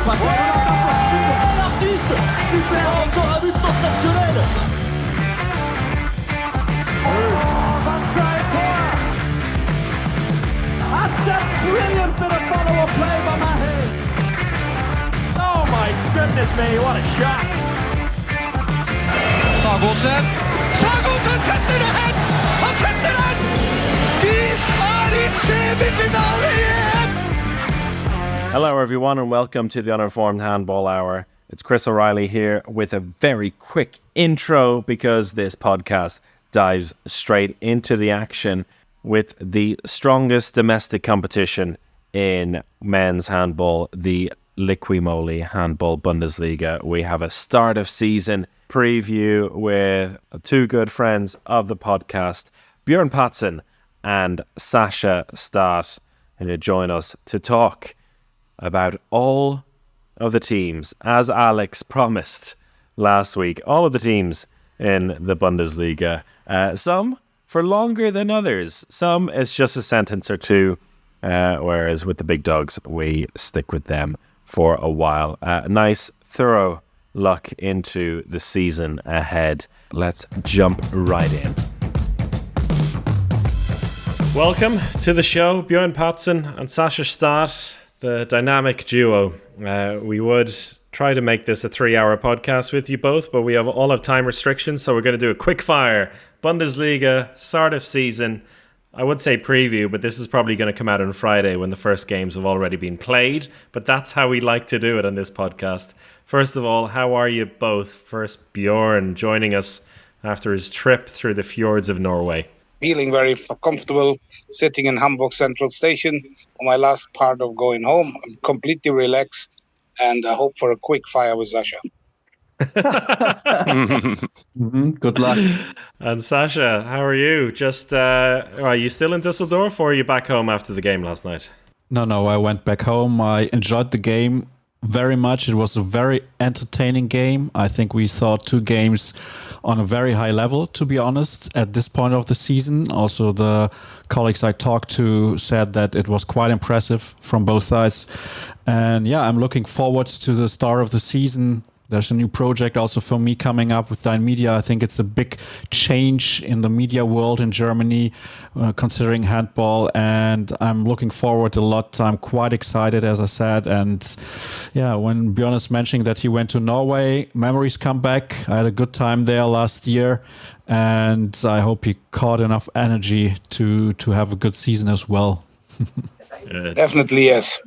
passe. Oh, l'artiste. Super, encore un but sensationnel. That's a brilliant bit of follow-up play by Mahe. Oh my goodness me, what a shot. Sagosen setter det hen! Han setter den! De er i semifinale igjen! Hello everyone and welcome to the Uninformed Handball Hour. It's Chris O'Reilly here with a very quick intro because this podcast dives straight into the action with the strongest domestic competition in men's handball, the Liqui Moly Handball Bundesliga. We have a start of season preview with two good friends of the podcast, Björn Pazen and Sascha Staat, who join us to talk about all of the teams, as Alex promised last week, all of the teams in the Bundesliga. Some for longer than others. Some it's just a sentence or two, whereas with the big dogs, we stick with them for a while. Nice, thorough look into the season ahead. Let's jump right in. Welcome to the show, Björn Pazen and Sascha Staat, the dynamic duo. We would try to make this a 3-hour podcast with you both, but we have all of time restrictions, so we're going to do a quick fire Bundesliga start of season. I would say preview, but this is probably going to come out on Friday when the first games have already been played. But that's how we like to do it on this podcast. First of all, how are you both? First, Björn joining us after his trip through the fjords of Norway. Feeling very comfortable sitting in Hamburg Central Station on my last part of going home. I'm completely relaxed and I hope for a quick fire with Sascha. Good luck. And Sascha, how are you? Are you still in Düsseldorf or are you back home after the game last night? No, I went back home. I enjoyed the game very much. It was a very entertaining game. I think we saw two games on a very high level, to be honest, at this point of the season. Also, the colleagues I talked to said that it was quite impressive from both sides. And yeah, I'm looking forward to the start of the season. There's a new project also for me coming up with Dein Media. I think it's a big change in the media world in Germany, considering handball, and I'm looking forward a lot. I'm quite excited, as I said, and yeah, when Björn is mentioning that he went to Norway, memories come back. I had a good time there last year, and I hope he caught enough energy to have a good season as well. Definitely, yes.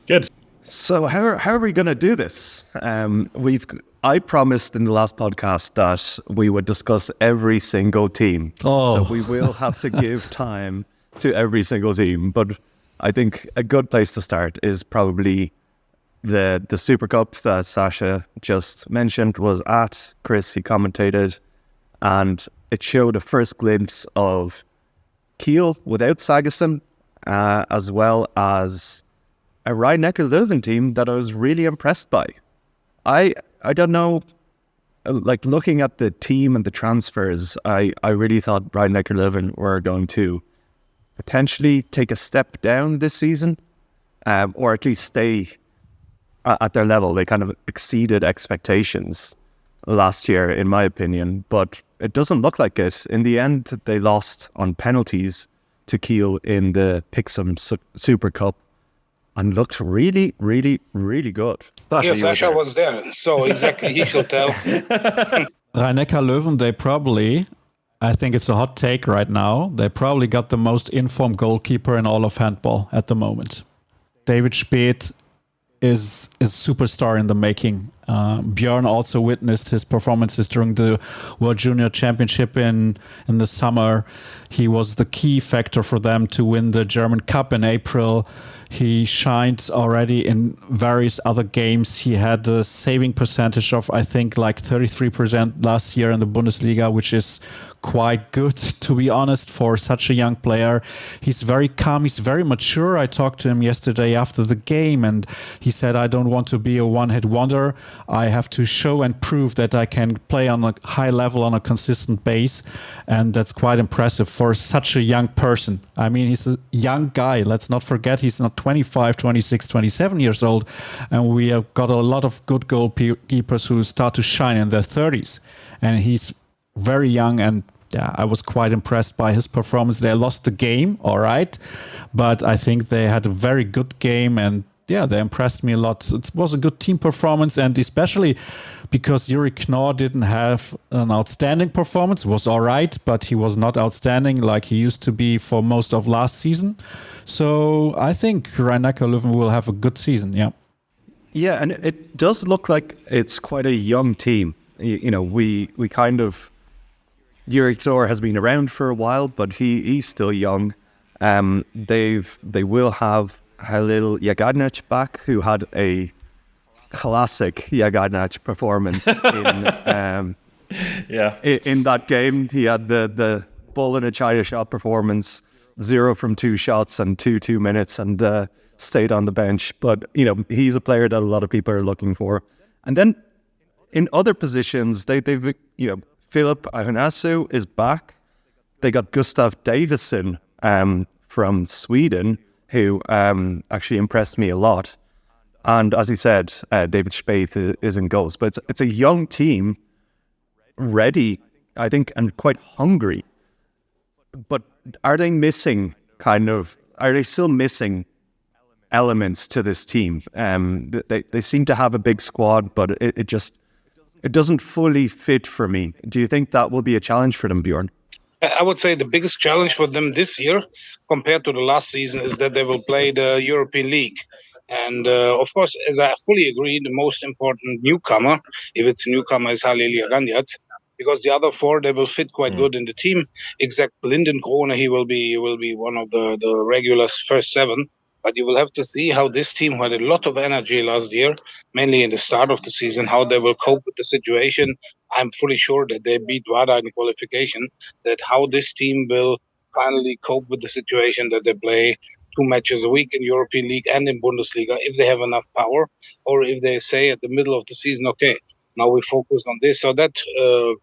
Good. So how are we going to do this? I promised in the last podcast that we would discuss every single team. Oh. So we will have to give time to every single team. But I think a good place to start is probably the Super Cup that Sascha just mentioned was at. Chris, he commentated, and it showed a first glimpse of Kiel without Sagosen, as well as a Rhein-Neckar-Löwen team that I was really impressed by. I don't know, like looking at the team and the transfers, I really thought Rhein-Neckar-Löwen were going to potentially take a step down this season, or at least stay at their level. They kind of exceeded expectations last year, in my opinion, but it doesn't look like it. In the end, they lost on penalties to Kiel in the Pixum Super Cup, and looked really, really, really good. Sascha was there, so exactly, he should tell. Rhein-Neckar-Löwen, they probably, I think it's a hot take right now, they probably got the most informed goalkeeper in all of handball at the moment. David Speth is a superstar in the making. Björn also witnessed his performances during the World Junior Championship in the summer. He was the key factor for them to win the German Cup in April. He shined already in various other games. He had a saving percentage of, I think, like 33% last year in the Bundesliga, which is quite good, to be honest, for such a young player. He's very calm. He's very mature. I talked to him yesterday after the game, and he said, I don't want to be a one-hit wonder. I have to show and prove that I can play on a high level on a consistent base. And that's quite impressive for such a young person. I mean, he's a young guy. Let's not forget he's not 25, 26, 27 years old. And we have got a lot of good goalkeepers who start to shine in their 30s. And he's very young, and I was quite impressed by his performance. They lost the game, all right, but I think they had a very good game, and they impressed me a lot. It was a good team performance, and especially because Yuri Knorr didn't have an outstanding performance. It was all right, but he was not outstanding like he used to be for most of last season. So I think Rhein-Neckar Löwen will have a good season, Yeah, and it does look like it's quite a young team. You know, we kind of... Yuri Knorr has been around for a while, but he's still young. They will have Halil Jagadnach back, who had a classic Jagadnach performance in that game. He had the ball in a China shot performance, 0 from 2 shots and 2 minutes, and stayed on the bench. But he's a player that a lot of people are looking for. And then in other positions, they've Philip Ahonasu is back. They got Gustav Davison from Sweden, who actually impressed me a lot. And as he said, David Spaeth is in goals. But it's a young team, ready, I think, and quite hungry. But are they still missing elements to this team? They seem to have a big squad, but it doesn't fully fit for me. Do you think that will be a challenge for them, Björn? I would say the biggest challenge for them this year compared to the last season is that they will play the European League. And of course, as I fully agree, the most important newcomer, if it's a newcomer, is Halil Jagadnach, because the other 4, they will fit quite good in the team. Except Lindenkrone, he will be one of the regulars, first 7. But you will have to see how this team, who had a lot of energy last year, mainly in the start of the season, how they will cope with the situation. I'm fully sure that they beat Vada in qualification, that how this team will finally cope with the situation that they play 2 matches a week in European League and in Bundesliga, if they have enough power, or if they say at the middle of the season, okay, now we focus on this or that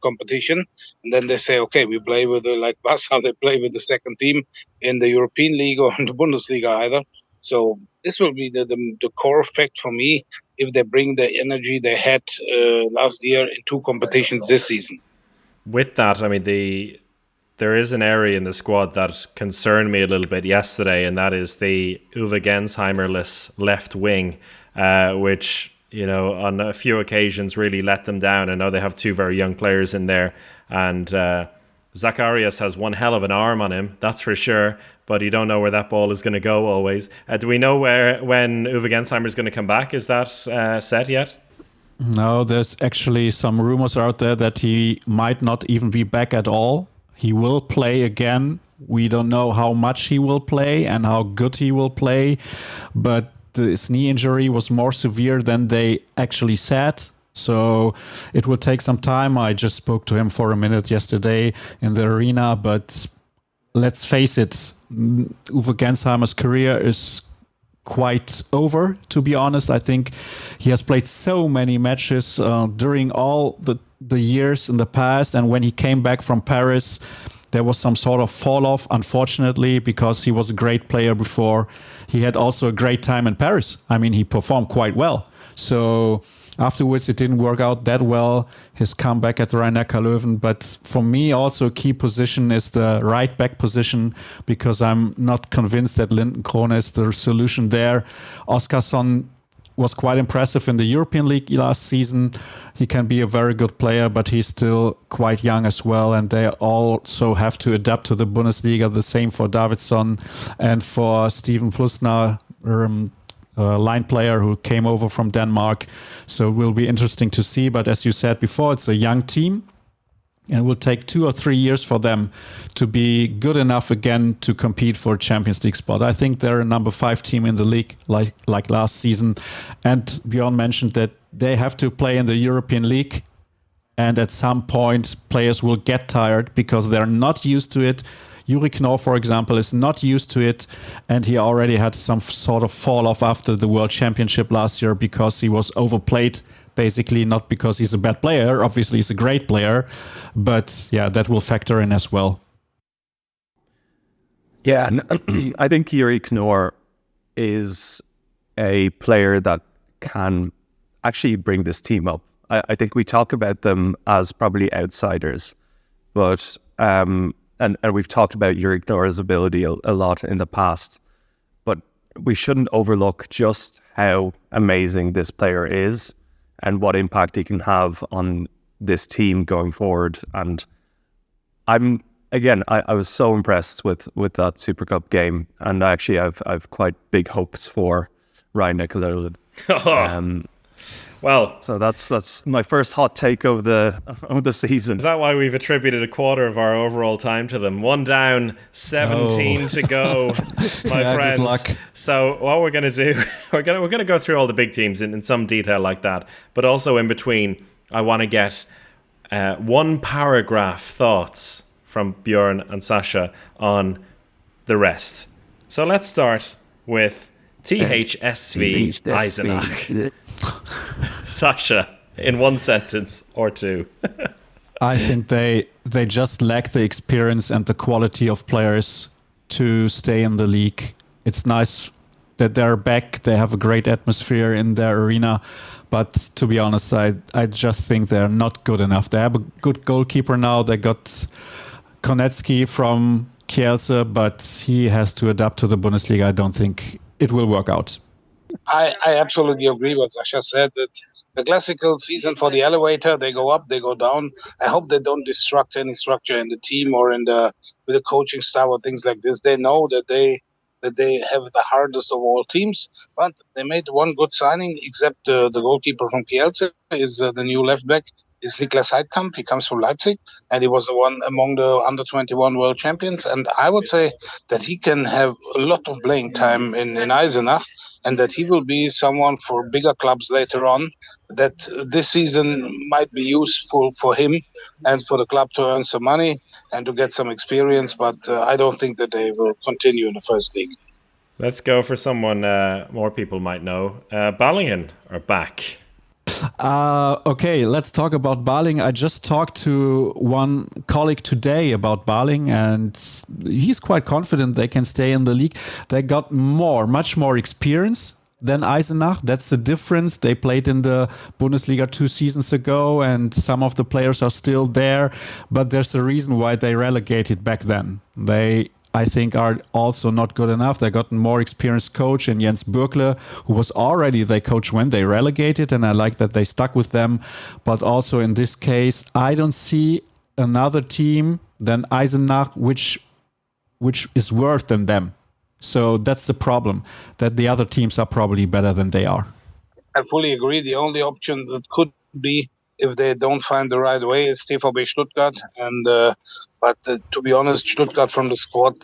competition, and then they say, okay, we play with, like Basel, they play with the second team in the European League or in the Bundesliga either. So this will be the core fact for me if they bring the energy they had last year in 2 competitions this season. With that, I mean, there is an area in the squad that concerned me a little bit yesterday, and that is the Uwe Gensheimer-less left wing, which, on a few occasions really let them down. I know they have 2 very young players in there, and Zacharias has one hell of an arm on him, that's for sure, but you don't know where that ball is going to go always. Do we know when Uwe Gensheimer is going to come back? Is that set yet? No, there's actually some rumors out there that he might not even be back at all. He will play again. We don't know how much he will play and how good he will play, but his knee injury was more severe than they actually said. So it will take some time. I just spoke to him for a minute yesterday in the arena, but let's face it, Uwe Gensheimer's career is quite over, to be honest. I think he has played so many matches during all the years in the past, and when he came back from Paris, there was some sort of fall off, unfortunately, because he was a great player before. He had also a great time in Paris. I mean, he performed quite well. So afterwards, it didn't work out that well, his comeback at the Rhein-Neckar Löwen. But for me, also a key position is the right back position, because I'm not convinced that Lindenkrone is the solution there. Oskarsson was quite impressive in the European League last season. He can be a very good player, but he's still quite young as well. And they also have to adapt to the Bundesliga. The same for Davidsson and for Steven Plusner, line player who came over from Denmark. So it will be interesting to see. But as you said before, it's a young team, and it will take 2 or 3 years for them to be good enough again to compete for a Champions League spot. I think they're a number 5 team in the league, like last season. And Björn mentioned that they have to play in the European League, and at some point players will get tired because they're not used to it. Yuri Knorr, for example, is not used to it, and he already had some sort of fall off after the World Championship last year because he was overplayed basically not because he's a bad player. Obviously, he's a great player, but yeah, that will factor in as well. Yeah, and I think Eric Knorr is a player that can actually bring this team up. I think we talk about them as probably outsiders, but and we've talked about Eric Knorr's ability a lot in the past, but we shouldn't overlook just how amazing this player is and what impact he can have on this team going forward. And I was so impressed with that Super Cup game, and actually I've quite big hopes for Ryan Nicolodin. Well, so that's my first hot take of the season. Is that why we've attributed a quarter of our overall time to them? 1 down, 17 to go, my friends. Good luck. So what we're going to do, we're going to go through all the big teams in some detail like that, but also in between, I want to get 1 paragraph thoughts from Björn and Sascha on the rest. So let's start with THSV Eisenach. Sascha, in 1 sentence or 2. I think they just lack the experience and the quality of players to stay in the league. It's nice that they're back. They have a great atmosphere in their arena. But to be honest, I just think they're not good enough. They have a good goalkeeper now. They got Konecki from Kielce, but he has to adapt to the Bundesliga. I don't think it will work out. I absolutely agree with Sascha said, that the classical season for the elevator, they go up, they go down. I hope they don't destruct any structure in the team or with the coaching staff or things like this. They know that they have the hardest of all teams, but they made 1 good signing, except the goalkeeper from Kielce is the new left back. Is Niklas Heidkamp. He comes from Leipzig, and he was the one among the under-21 world champions. And I would say that he can have a lot of playing time in Eisenach, and that he will be someone for bigger clubs later on, that this season might be useful for him and for the club to earn some money and to get some experience. But I don't think that they will continue in the first league. Let's go for someone more people might know. Ballingen are back. Okay, let's talk about Baling. I just talked to one colleague today about Baling, and he's quite confident they can stay in the league. They got much more experience than Eisenach. That's the difference. They played in the Bundesliga 2 seasons ago, and some of the players are still there, but there's a reason why they relegated back then. They, I think, are also not good enough. They got a more experienced coach in Jens Bürkle, who was already their coach when they relegated, and I like that they stuck with them. But also in this case, I don't see another team than Eisenach which is worse than them. So that's the problem, that the other teams are probably better than they are. I fully agree. The only option that could be, if they don't find the right way, is TVB Stuttgart. But to be honest, Stuttgart from the squad,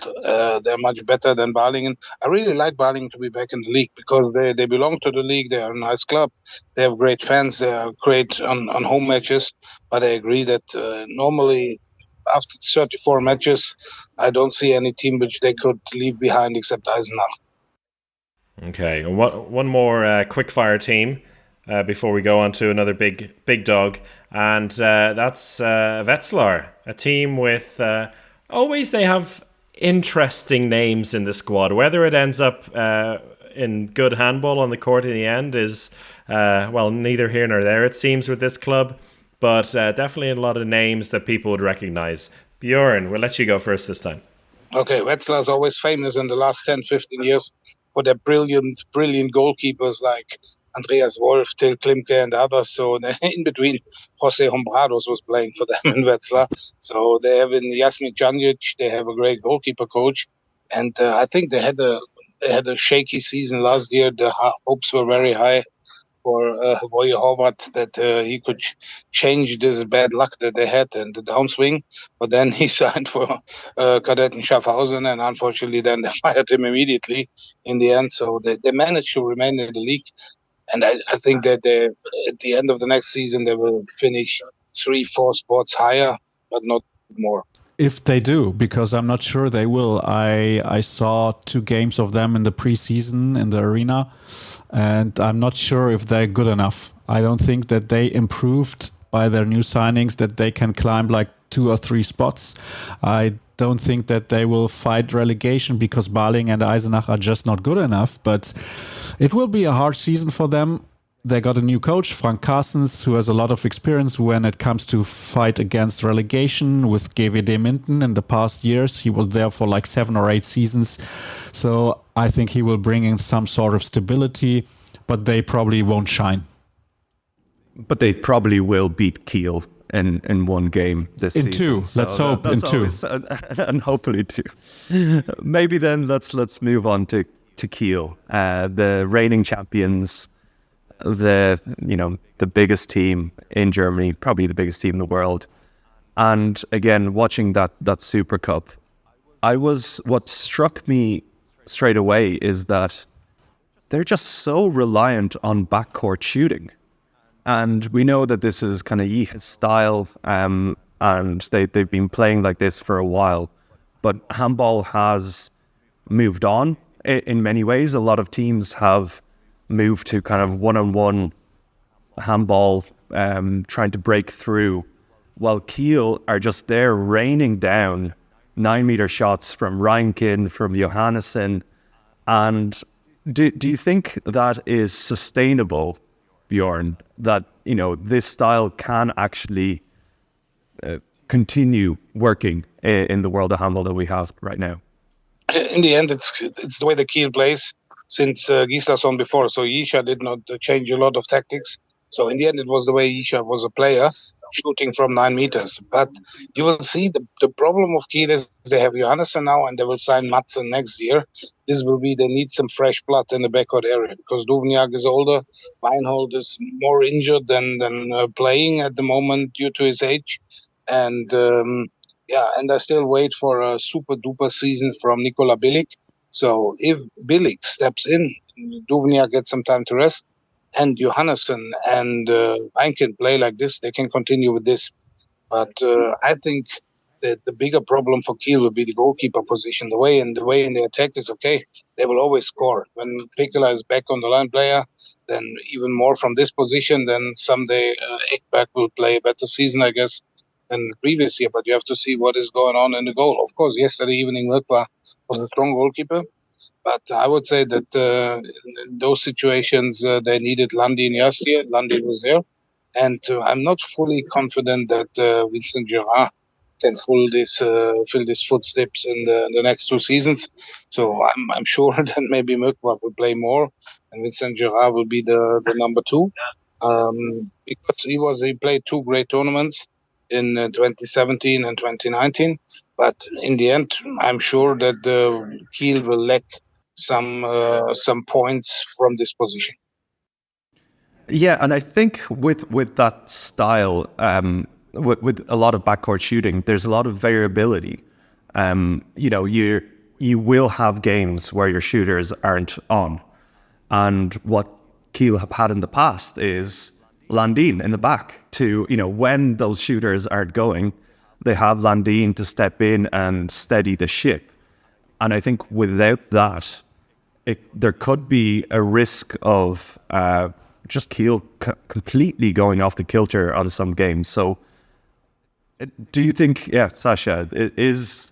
they're much better than Balingen. I really like Balingen to be back in the league because they belong to the league. They are a nice club. They have great fans. They are great on home matches. But I agree that normally after 34 matches, I don't see any team which they could leave behind except Eisenach. Okay, one more quickfire team before we go on to another big dog, and that's Wetzlar, a team with always they have interesting names in the squad. Whether it ends up in good handball on the court in the end is neither here nor there, it seems, with this club, but definitely a lot of names that people would recognize. Björn, we'll let you go first this time. Okay, Wetzlar is always famous in the last 10-15 years for their brilliant goalkeepers like Andreas Wolf, Till Klimke, and others. So in between, Jose Hombrados was playing for them in Wetzlar. So they have in Jasmin Djandjic, they have a great goalkeeper coach, and I think they had a shaky season last year. The hopes were very high for Voje Horvath that he could change this bad luck that they had and the downswing. But then he signed for Kadetten Schaffhausen, and unfortunately then they fired him immediately in the end. So they managed to remain in the league. And I think that at the end of the next season, they will finish 3-4 spots higher, but not more. If they do, because I'm not sure they will. I saw 2 games of them in the preseason in the arena, and I'm not sure if they're good enough. I don't think that they improved by their new signings, that they can climb like 2 or 3 spots. I don't think that they will fight relegation because Baling and Eisenach are just not good enough, but it will be a hard season for them. They got a new coach, Frank Carstens, who has a lot of experience when it comes to fight against relegation with GWD Minden in the past years. He was there for like 7 or 8 seasons. So I think he will bring in some sort of stability, but they probably won't shine. But they probably will beat Kiel in one game this season. In 2. So let's hope in 2. Always, and hopefully 2. Maybe then let's move on to Kiel, the reigning champions, the biggest team in Germany, probably the biggest team in the world. And again, watching that Super Cup, what struck me straight away is that they're just so reliant on backcourt shooting. And we know that this is kind of Yee's style, and they've been playing like this for a while. But handball has moved on in many ways. A lot of teams have moved to kind of one-on-one handball, trying to break through, while Kiel are just there raining down 9-meter shots from Reinkin, from Johannesson. And do you think that is sustainable, Björn, that this style can actually continue working in the world of handball that we have right now? In the end, it's the way the Kiel plays since Gislason before. So Yisha did not change a lot of tactics. So in the end, it was the way Yisha was a player, shooting from 9 meters. But you will see the problem of Kiel is they have Johannesson now, and they will sign Madsen next year. They need some fresh blood in the backcourt area because Duvniak is older. Weinhold is more injured than playing at the moment due to his age. And and I still wait for a super duper season from Nikola Bilic. So if Bilic steps in, Duvniak gets some time to rest, and Johannesson and Reinkin play like this, they can continue with this. But I think that the bigger problem for Kiel will be the goalkeeper position. The way in the attack is okay. They will always score. When Pekela is back on the line player, then even more from this position, then someday Ekberg will play a better season, I guess, than the previous year. But you have to see what is going on in the goal. Of course, yesterday evening, Mirkwa was a strong goalkeeper. But I would say that in those situations, they needed Landin yesterday. Landin was there. And I'm not fully confident that Vincent Gerard can fill these footsteps in the next 2 seasons. So I'm sure that maybe Mirkwa will play more, and Vincent Gerard will be the number 2. Because he played 2 great tournaments in 2017 and 2019. But in the end, I'm sure that Kiel will lack some points from this position. Yeah, and I think with that style, with a lot of backcourt shooting, there's a lot of variability. You will have games where your shooters aren't on, and what Kiel have had in the past is Landin in the back to when those shooters aren't going, they have Landin to step in and steady the ship. And I think without that, there could be a risk of just Kiel completely going off the kilter on some games. So do you think, Sascha, is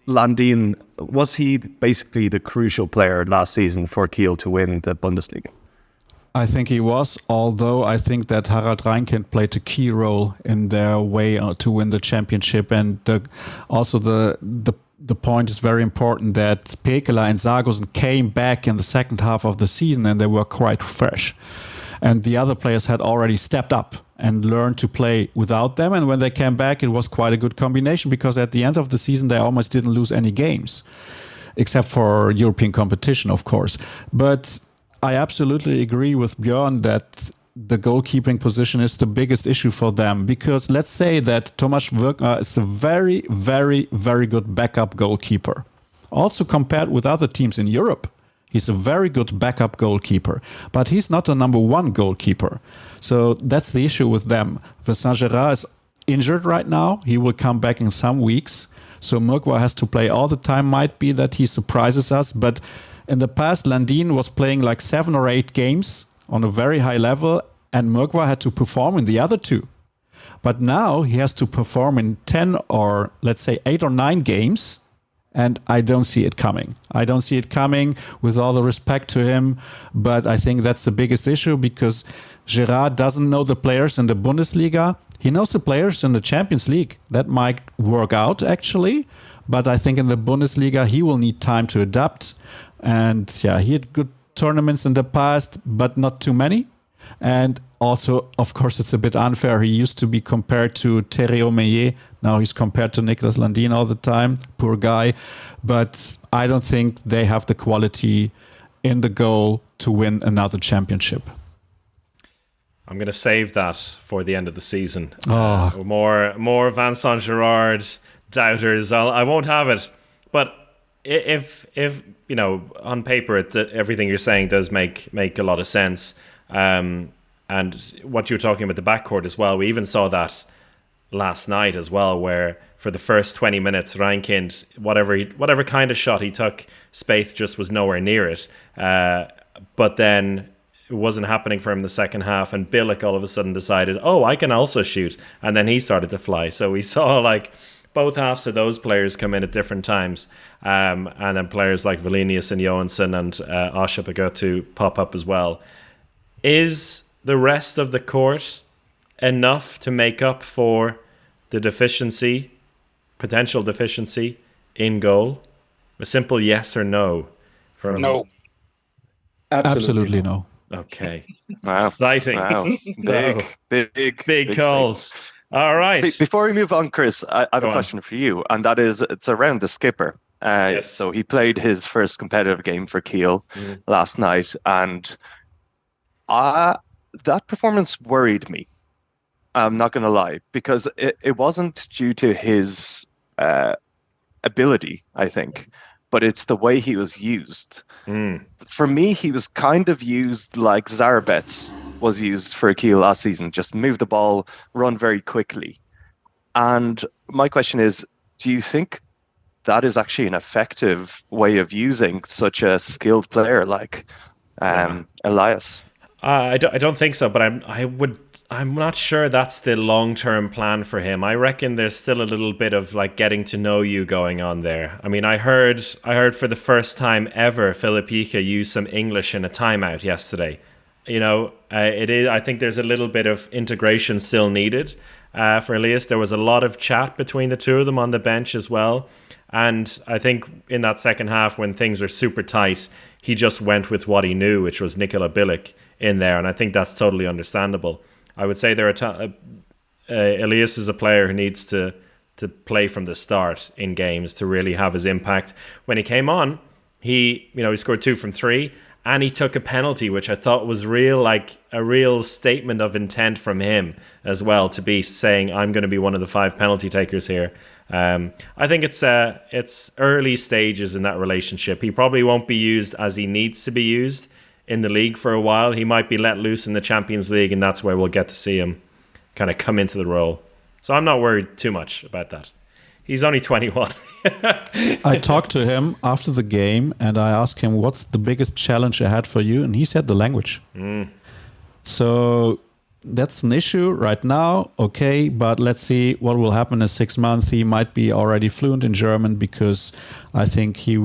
Landin, was he basically the crucial player last season for Kiel to win the Bundesliga? I think he was, although I think that Harald Reinkind played a key role in their way to win the championship. And also the point is very important that Pekela and Sargosen came back in the second half of the season and they were quite fresh. And the other players had already stepped up and learned to play without them. And when they came back, it was quite a good combination because at the end of the season, they almost didn't lose any games, except for European competition, of course. But I absolutely agree with Björn that the goalkeeping position is the biggest issue for them, because let's say that Tomasz Wörgner is a very, very, very good backup goalkeeper. Also compared with other teams in Europe, he's a very good backup goalkeeper, but he's not a number 1 goalkeeper. So that's the issue with them. Vincent Gerard is injured right now. He will come back in some weeks. So Mirkwa has to play all the time. Might be that he surprises us, but in the past, Landin was playing like 7 or 8 games on a very high level, and Murgwa had to perform in the other 2. But now he has to perform in 10 or let's say 8 or 9 games, and I don't see it coming. I don't see it coming, with all the respect to him, but I think that's the biggest issue, because Gerard doesn't know the players in the Bundesliga. He knows the players in the Champions League. That might work out, actually, but I think in the Bundesliga he will need time to adapt. And yeah, he had good tournaments in the past, but not too many. And also, of course, it's a bit unfair. He used to be compared to Thierry Omeyer. Now he's compared to Nicolas Landin all the time. Poor guy. But I don't think they have the quality in the goal to win another championship. I'm going to save that for the end of the season. Oh. More Vincent Gerard doubters. I won't have it. But if you know, on paper, everything you're saying does make a lot of sense. And what you were talking about the backcourt as well, we even saw that last night as well, where for the first 20 minutes, Reinkind, whatever kind of shot he took, Spaeth just was nowhere near it. But then it wasn't happening for him in the second half, and Bilic all of a sudden decided, I can also shoot, and then he started to fly. So we saw like both halves of those players come in at different times, and then players like Valenius and Johansson and Asha to pop up as well. Is the rest of the court enough to make up for the potential deficiency in goal? A simple yes or no. No. Absolutely no. Okay. Wow. Exciting. Wow. Big calls. All right. Before we move on, Chris, I have a question for you, and that is, it's around the skipper. Yes. So he played his first competitive game for Kiel last night, and that performance worried me. I'm not going to lie, because it wasn't due to his ability, I think, but it's the way he was used. For me, he was kind of used like Zarabets was used for Kiel last season. Just move the ball, run very quickly. And my question is, do you think that is actually an effective way of using such a skilled player like Elias? I don't think so, but I'm not sure that's the long-term plan for him. I reckon there's still a little bit of like getting to know you going on there. I mean, I heard for the first time ever Philip Ika use some English in a timeout yesterday. You know, I think there's a little bit of integration still needed for Elias. There was a lot of chat between the two of them on the bench as well. And I think in that second half, when things were super tight, he just went with what he knew, which was Nikola Bilic in there. And I think that's totally understandable. I would say Elias is a player who needs to play from the start in games to really have his impact. When he came on, he scored 2 from 3, and he took a penalty, which I thought was a real statement of intent from him as well, to be saying, I'm going to be one of the 5 penalty takers here. I think it's early stages in that relationship. He probably won't be used as he needs to be used in the league for a while. He might be let loose in the Champions League, and that's where we'll get to see him kind of come into the role. So I'm not worried too much about that. He's only 21. I talked to him after the game, and I asked him, what's the biggest challenge ahead for you? And he said the language. So that's an issue right now. Okay, but let's see what will happen in 6 months. He might be already fluent in German, because I think he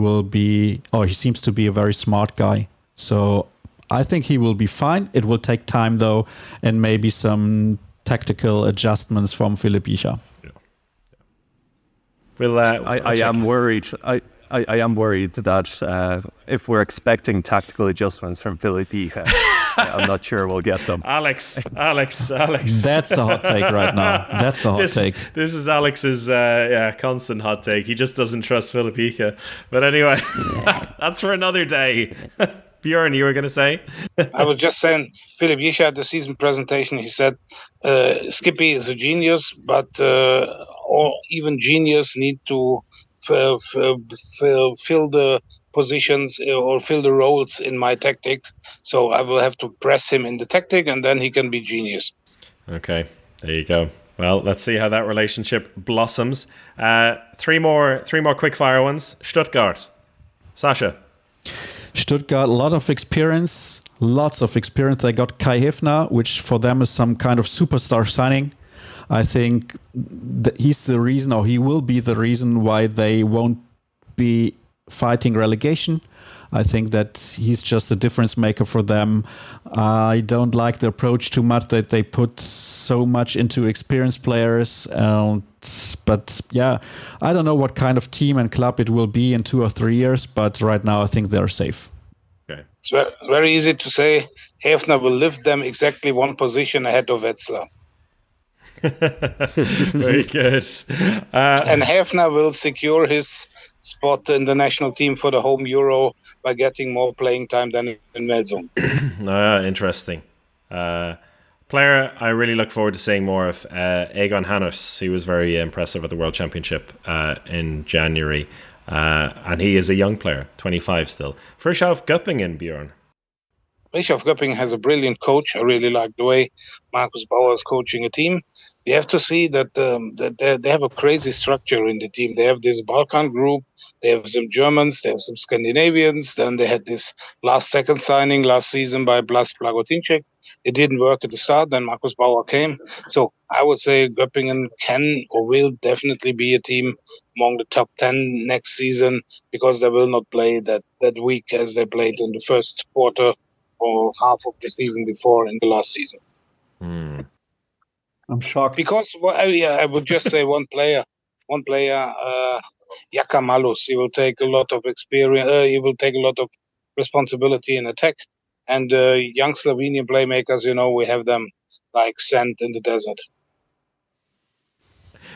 seems to be a very smart guy. So I think he will be fine. It will take time, though, and maybe some tactical adjustments from Philipp Ischa. I am worried. I am worried that if we're expecting tactical adjustments from Philipp Ischa, I'm not sure we'll get them. Alex. That's a hot take right now. That's a hot take. This is Alex's constant hot take. He just doesn't trust Philipp Ischa. But anyway, that's for another day. Björn, you were going to say? I was just saying, Philipp Ischa at the season presentation, he said, Skippy is a genius, but even genius need to fill the positions or fill the roles in my tactic. So I will have to press him in the tactic, and then he can be genius. Okay, there you go. Well, let's see how that relationship blossoms. Three more quick fire ones. Stuttgart. Sascha. Stuttgart, a lot of experience, lots of experience. They got Kai Hifner, which for them is some kind of superstar signing. I think he's the reason, or he will be the reason why they won't be fighting relegation. I think that he's just a difference maker for them. I don't like the approach too much that they put so much into experienced players. But yeah, I don't know what kind of team and club it will be in 2 or 3 years. But right now, I think they're safe. Okay. It's very easy to say Hefner will lift them exactly one position ahead of Wetzlar. Very good. And Hefner will secure his spot in the national team for the home Euro by getting more playing time than in Melsungen. Interesting. Player I really look forward to seeing more of, Egon Hanners. He was very impressive at the World Championship in January. And he is a young player, 25 still. Frischoff Göppingen, Björn. Frischoff Göppingen has a brilliant coach. I really like the way Markus Bauer is coaching a team. You have to see that they have a crazy structure in the team. They have this Balkan group. They have some Germans. They have some Scandinavians. Then they had this second signing last season by Blas Blagotinček. It didn't work at the start. Then Markus Bauer came. So I would say Göppingen can or will definitely be a team among the top 10 next season, because they will not play that weak as they played in the first quarter or half of the season before in the last season. I'm shocked. Because I would just say one player, Jaka Malus. He will take a lot of experience. He will take a lot of responsibility in attack. And young Slovenian playmakers, we have them like sand in the desert.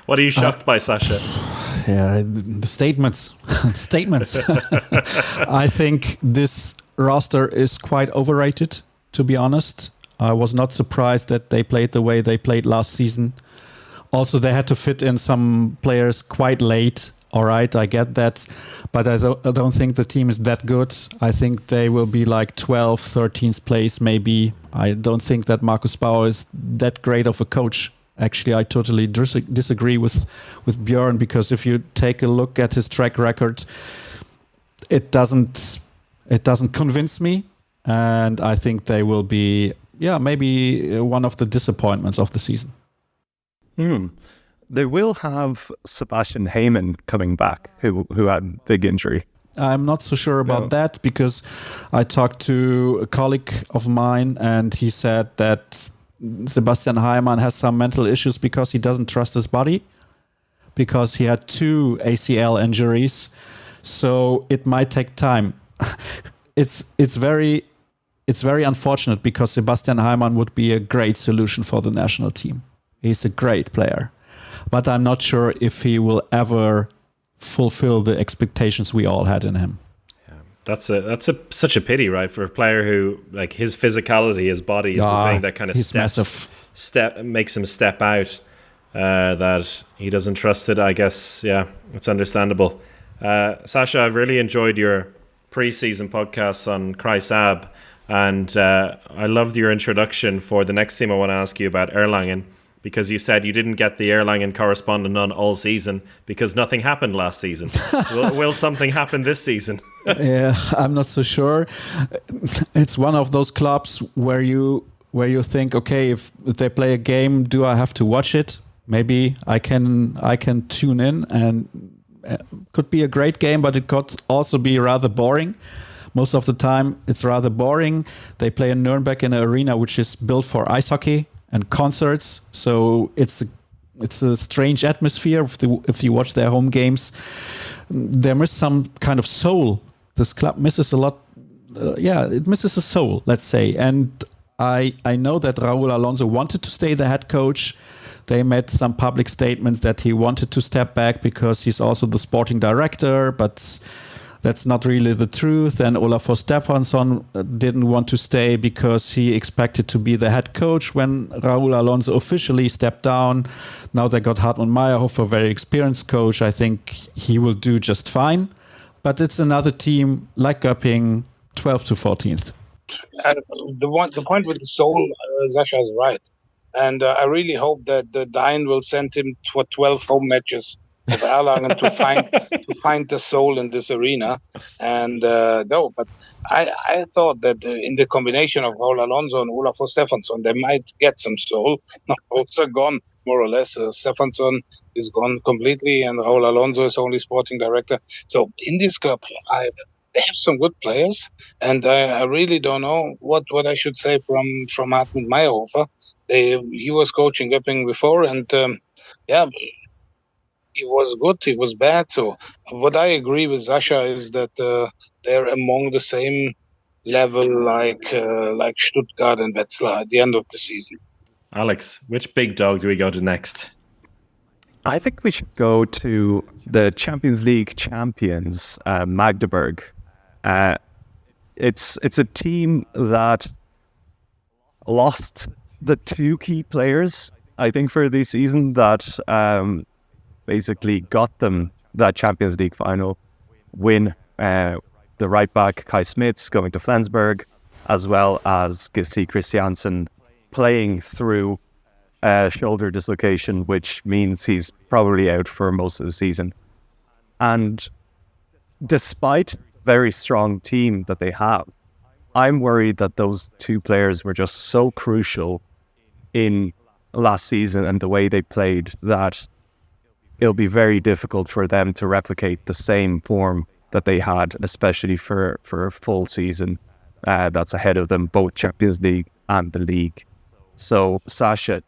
What are you shocked by, Sascha? Yeah, the statements. I think this roster is quite overrated, to be honest. I was not surprised that they played the way they played last season. Also, they had to fit in some players quite late. All right, I get that. But I don't think the team is that good. I think they will be like 12th, 13th place maybe. I don't think that Markus Bauer is that great of a coach. Actually, I totally disagree with Björn, because if you take a look at his track record, it doesn't convince me. And I think they will be, maybe one of the disappointments of the season. They will have Sebastian Heyman coming back, who had big injury. I'm not so sure about that, because I talked to a colleague of mine and he said that Sebastian Heyman has some mental issues because he doesn't trust his body, because he had 2 ACL injuries. So it might take time. It's very unfortunate, because Sebastian Heyman would be a great solution for the national team. He's a great player. But I'm not sure if he will ever fulfill the expectations we all had in him. Yeah, that's such a pity, right? For a player who, like, his physicality, his body is the thing that kind of makes him step out. That he doesn't trust it. I guess, it's understandable. Sascha, I've really enjoyed your pre-season podcasts on Kreis Ab, and I loved your introduction for the next team I want to ask you about, Erlangen. Because you said you didn't get the Erlangen correspondent on all season because nothing happened last season. Will something happen this season? Yeah, I'm not so sure. It's one of those clubs where you think, okay, if they play a game, do I have to watch it? Maybe I can tune in, and could be a great game, but it could also be rather boring. Most of the time, it's rather boring. They play in Nuremberg in an arena which is built for ice hockey and concerts, so it's a strange atmosphere if you watch their home games. There is some kind of soul. This club misses a lot. It misses a soul, let's say. And I know that Raúl Alonso wanted to stay the head coach. They made some public statements that he wanted to step back because he's also the sporting director, but that's not really the truth. And Olafur Stefansson didn't want to stay because he expected to be the head coach when Raúl Alonso officially stepped down. Now they got Hartmut Meyerhofer, a very experienced coach. I think he will do just fine. But it's another team like Göppingen, 12th to 14th. The point with the soul, Sascha is right. And I really hope that the Dine will send him for 12 home matches of Erlangen to find the soul in this arena. And no, but I thought that in the combination of Raul Alonso and Olafur Stefansson, they might get some soul. Now both are gone more or less. Stefansson is gone completely, and Raul Alonso is only sporting director. So in this club, they have some good players, and I really don't know what I should say from Hartmut Meyerhofer. He was coaching Göppingen before, and yeah, he was good, he was bad. So what I agree with Sascha is that they're among the same level like Stuttgart and Wetzlar at the end of the season. Alex, which big dog do we go to next? I think we should go to the Champions League champions, Magdeburg. It's a team that lost the two key players, I think, for this season that basically got them that Champions League final win. The right back Kai Smits going to Flensburg, as well as Gisli Christiansen playing through shoulder dislocation, which means he's probably out for most of the season. And despite very strong team that they have, I'm worried that those two players were just so crucial in last season and the way they played that it'll be very difficult for them to replicate the same form that they had, especially for a full season that's ahead of them, both Champions League and the league. So, Sascha,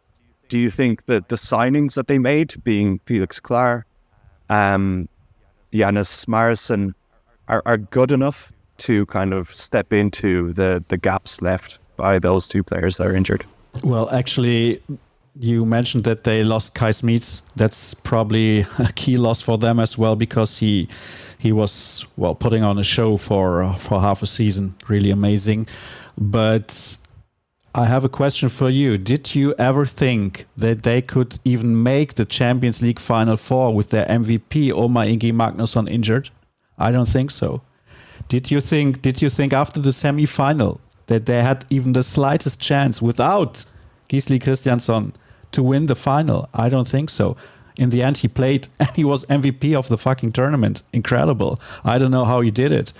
do you think that the signings that they made, being Felix Klar, Janus Smarson, are good enough to kind of step into the gaps left by those two players that are injured? Well, actually, you mentioned that they lost Kai Smits. That's probably a key loss for them as well, because he was, well, putting on a show for half a season. Really amazing. But I have a question for you. Did you ever think that they could even make the Champions League Final Four with their MVP, Omar Ingi Magnusson, injured? I don't think so. Did you think after the semi-final that they had even the slightest chance without Gisli Christiansson to win the final? I don't think so. In the end, he played and he was MVP of the fucking tournament. Incredible. I don't know how he did it.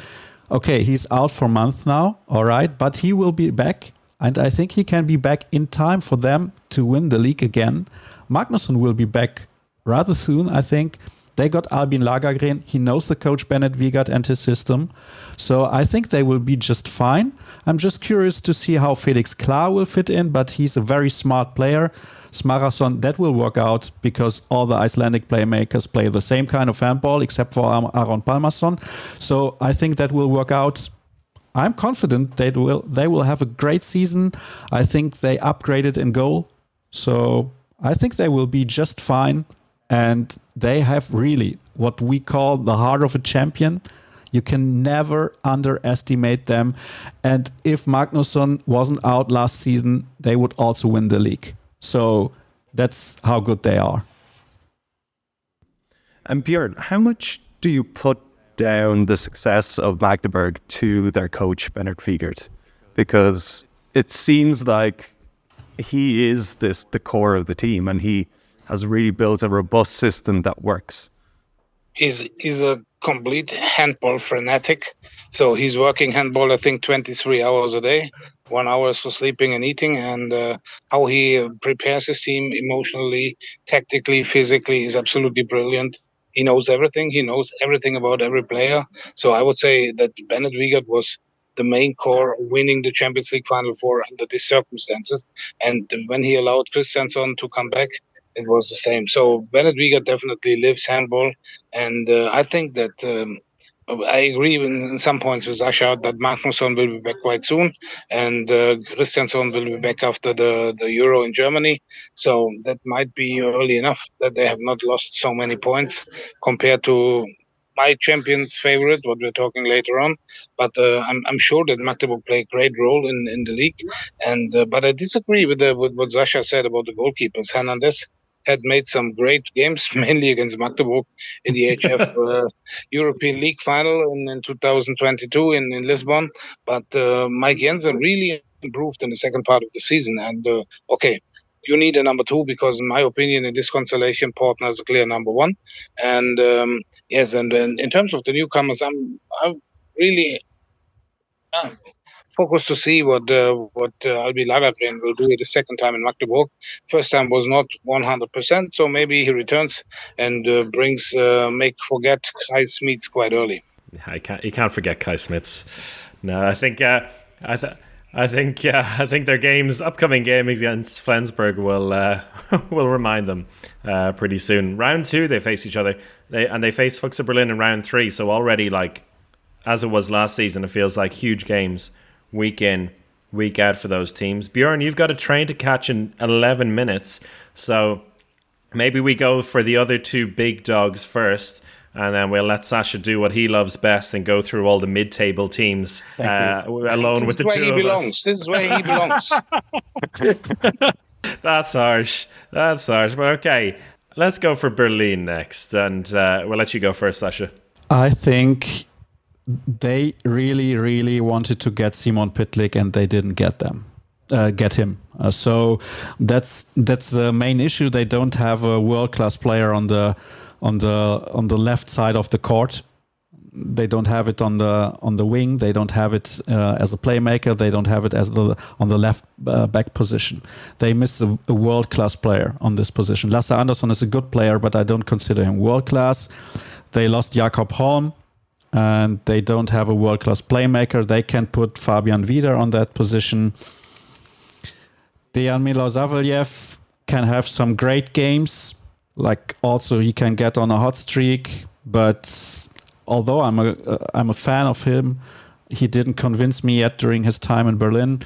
Okay, he's out for a month now, all right, but he will be back. And I think he can be back in time for them to win the league again. Magnusson will be back rather soon, I think. They got Albin Lagergren. He knows the coach Bennett Wiegert and his system. So I think they will be just fine. I'm just curious to see how Felix Klar will fit in, but he's a very smart player. Smarason, that will work out because all the Icelandic playmakers play the same kind of handball except for Aron Palmason. So I think that will work out. I'm confident they will have a great season. I think they upgraded in goal. So I think they will be just fine. And they have really what we call the heart of a champion. You can never underestimate them. And if Magnusson wasn't out last season, they would also win the league. So that's how good they are. And Björn, how much do you put down the success of Magdeburg to their coach, Bennett Wiegert? Because it seems like he is the core of the team, and he has really built a robust system that works. He's a complete handball fanatic. So he's working handball, I think, 23 hours a day. 1 hour is for sleeping and eating. And how he prepares his team emotionally, tactically, physically is absolutely brilliant. He knows everything. He knows everything about every player. So I would say that Bennett Wiegert was the main core winning the Champions League Final Four under these circumstances. And when he allowed Christiansson to come back, it was the same. So Bennett Wiegert definitely lives handball. And I think that I agree in some points with Sascha that Magnusson will be back quite soon. And Christiansson will be back after the Euro in Germany. So that might be early enough that they have not lost so many points compared to my champion's favorite, what we're talking later on. But I'm sure that Magdeburg play a great role in the league. And but I disagree with what Sascha said about the goalkeepers. Hernandez had made some great games, mainly against Magdeburg in the HF European League final in 2022 in Lisbon. But Mike Jensen really improved in the second part of the season. And okay, you need a number 2 because, in my opinion, in this constellation, Portner is a clear number 1. And yes, and in terms of the newcomers, I'm really focused to see what Albi Lagergren will do the second time in Magdeburg. First time was not 100%, so maybe he returns and forget Kai Smits quite early. You can't forget Kai Smits. No, I think their upcoming game against Flensburg will remind them pretty soon. Round 2, they face each other. They face Fuchs Berlin in round 3. So already, like as it was last season, it feels like huge games week in, week out for those teams. Björn, you've got a train to catch in 11 minutes. So maybe we go for the other 2 big dogs first. And then we'll let Sascha do what he loves best and go through all the mid-table teams alone with the 2 of us. This is where he belongs. That's harsh. But okay, let's go for Berlin next. And we'll let you go first, Sascha. I think they really, really wanted to get Simon Pitlick and they didn't get him. So that's the main issue. They don't have a world-class player on the left side of the court. They don't have it on the wing. They don't have it as a playmaker. They don't have it on the left back position. They miss a world-class player on this position. Lasse Andersson is a good player, but I don't consider him world-class. They lost Jakob Holm, and they don't have a world-class playmaker. They can put Fabian Wieder on that position. Dejan Milosavljev can have some great games. Like also he can get on a hot streak, but although I'm a fan of him, he didn't convince me yet during his time in Berlin.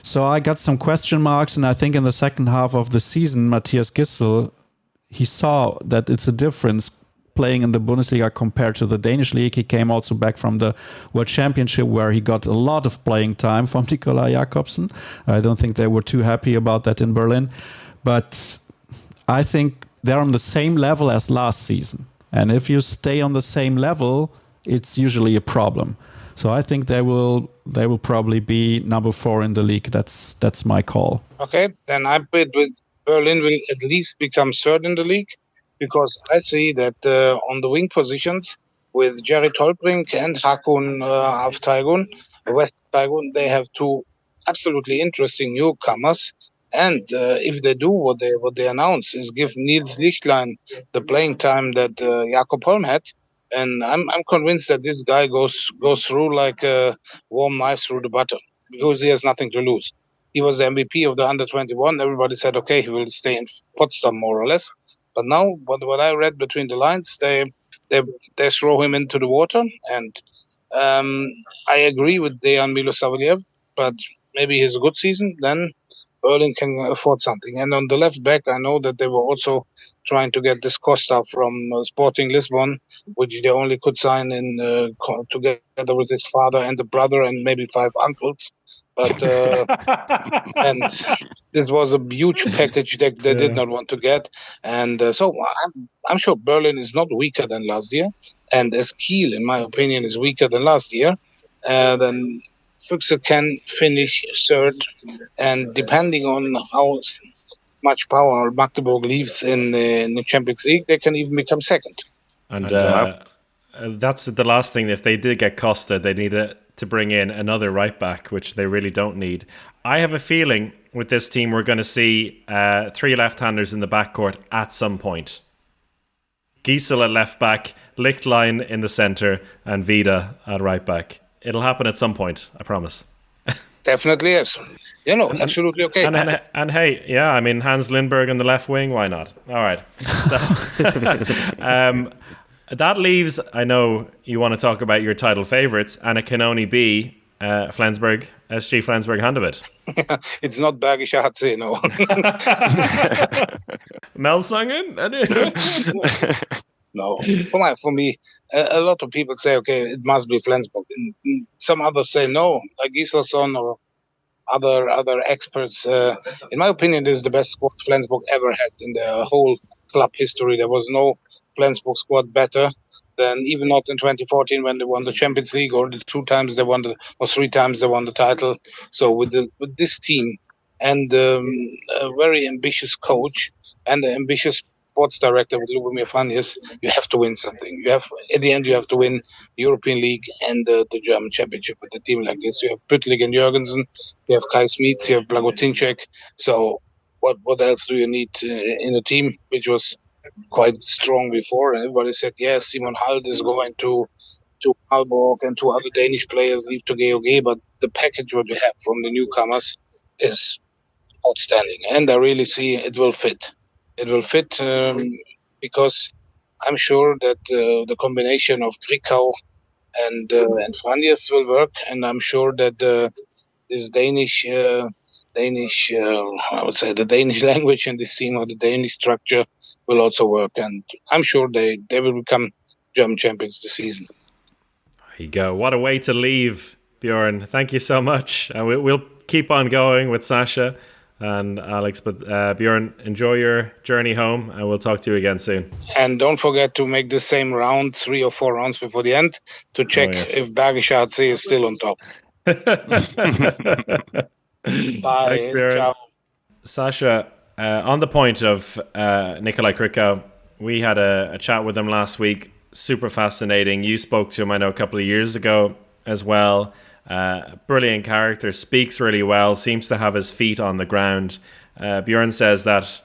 So I got some question marks, and I think in the second half of the season, Matthias Gissel, he saw that it's a difference playing in the Bundesliga compared to the Danish league. He came also back from the World Championship where he got a lot of playing time from Nikolaj Jakobsen. I don't think they were too happy about that in Berlin, but I think they're on the same level as last season. And if you stay on the same level, it's usually a problem. So I think they will probably be number 4 in the league. That's my call. Okay, then I bet with Berlin will at least become 3rd in the league, because I see that on the wing positions with Jerry Tolbrink and Hakun Aftaigun, West Taigun, they have 2 absolutely interesting newcomers. And if they do what they announce is give Niels Lichtlein the playing time that Jakob Holm had, and I'm convinced that this guy goes through like a warm knife through the butter, because he has nothing to lose. He was the MVP of the under-21. Everybody said, okay, he will stay in Potsdam more or less. But now, what I read between the lines, they throw him into the water. And I agree with Dejan Milosavljev, but maybe he's a good season, then Berlin can afford something. And on the left back, I know that they were also trying to get this Costa from Sporting Lisbon, which they only could sign together with his father and the brother and maybe 5 uncles. But and this was a huge package that they did not want to get. And so I'm sure Berlin is not weaker than last year. And as Kiel, in my opinion, is weaker than last year, then Füchse can finish 3rd, and depending on how much power Magdeburg leaves in the Champions League, they can even become 2nd. And that's the last thing. If they did get Costa, they need to bring in another right back, which they really don't need. I have a feeling with this team we're going to see 3 left-handers in the backcourt at some point. Giesel at left back, Lichtlein in the centre, and Vida at right back. It'll happen at some point, I promise. Definitely, yes. Absolutely okay. And hey, yeah, I mean, Hans Lindberg on the left wing, why not? All right. So, that leaves, I know you want to talk about your title favourites, and it can only be SG Flensburg Handewitt. It's not Bergische HC, no. Melsungen? No, for me, a lot of people say, okay, it must be Flensburg. And some others say no, like Gislason or other experts. In my opinion, this is the best squad Flensburg ever had in the whole club history. There was no Flensburg squad better than, even not in 2014 when they won the Champions League, or the 2 times they won or 3 times they won the title. So with this team, and a very ambitious coach and an ambitious sports director with Lubomir Vranjes, you have to win something. You have, at the end, you have to win the European League and the German Championship with a team like this. You have Püttlik and Jürgensen, you have Kai Smits, you have Blagotinček. So what else do you need in a team which was quite strong before? And everybody said, yes, Simon Hald is going to Aalborg, and two other Danish players leave to GOG, but the package what we have from the newcomers is outstanding, and I really see it will fit. It will fit because I'm sure that the combination of Krikau and Franjes will work, and I'm sure that this Danish, I would say the Danish language in this team or the Danish structure will also work, and I'm sure they will become German champions this season. There you go. What a way to leave, Björn. Thank you so much. We'll keep on going with Sascha and Alex, but Björn, enjoy your journey home, and we'll talk to you again soon. And don't forget to make the same round, 3 or 4 rounds before the end, to check if Bergische HC is still on top. Bye. Thanks, Björn. Ciao. Sascha, on the point of Nikolai Krikau, we had a chat with him last week. Super fascinating. You spoke to him, I know, a couple of years ago as well. Brilliant character, speaks really well, seems to have his feet on the ground. Björn says that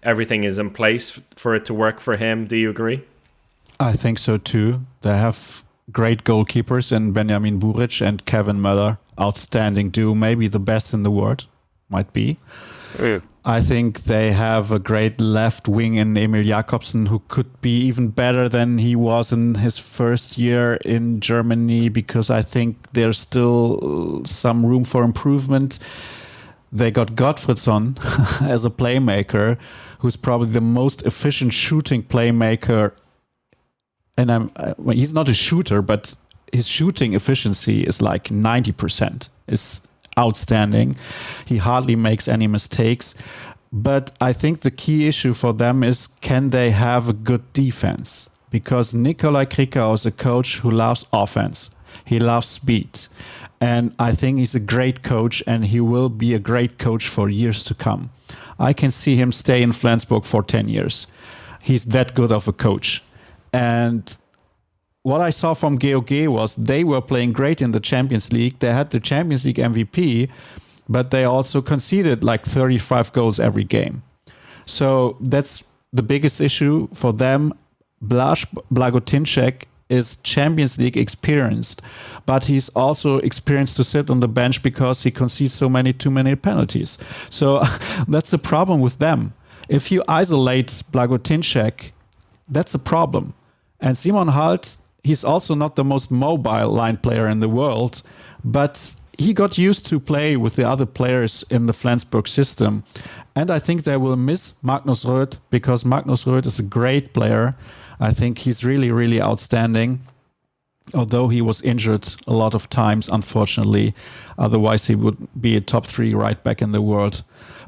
everything is in place for it to work for him. Do you agree? I think so too. They have great goalkeepers in Benjamin Buric and Kevin Möller. Outstanding duo, maybe the best in the world, might be. Yeah. I think they have a great left wing in Emil Jakobsen, who could be even better than he was in his first year in Germany, because I think there's still some room for improvement. They got Gottfridsson as a playmaker, who's probably the most efficient shooting playmaker. And well, he's not a shooter, but his shooting efficiency is like 90%. It's outstanding. He hardly makes any mistakes. But I think the key issue for them is, can they have a good defense? Because Nikolai Krikau is a coach who loves offense. He loves speed. And I think he's a great coach, and he will be a great coach for years to come. I can see him stay in Flensburg for 10 years. He's that good of a coach. And what I saw from GOG was they were playing great in the Champions League. They had the Champions League MVP, but they also conceded like 35 goals every game. So that's the biggest issue for them. Blaž Blagotinček is Champions League experienced, but he's also experienced to sit on the bench because he concedes too many penalties. So that's the problem with them. If you isolate Blagotinček, that's a problem. And Simon Hald, he's also not the most mobile line player in the world, but he got used to play with the other players in the Flensburg system. And I think they will miss Magnus Röth, because Magnus Röth is a great player. I think he's really, really outstanding, although he was injured a lot of times, unfortunately. Otherwise, he would be a top 3 right back in the world.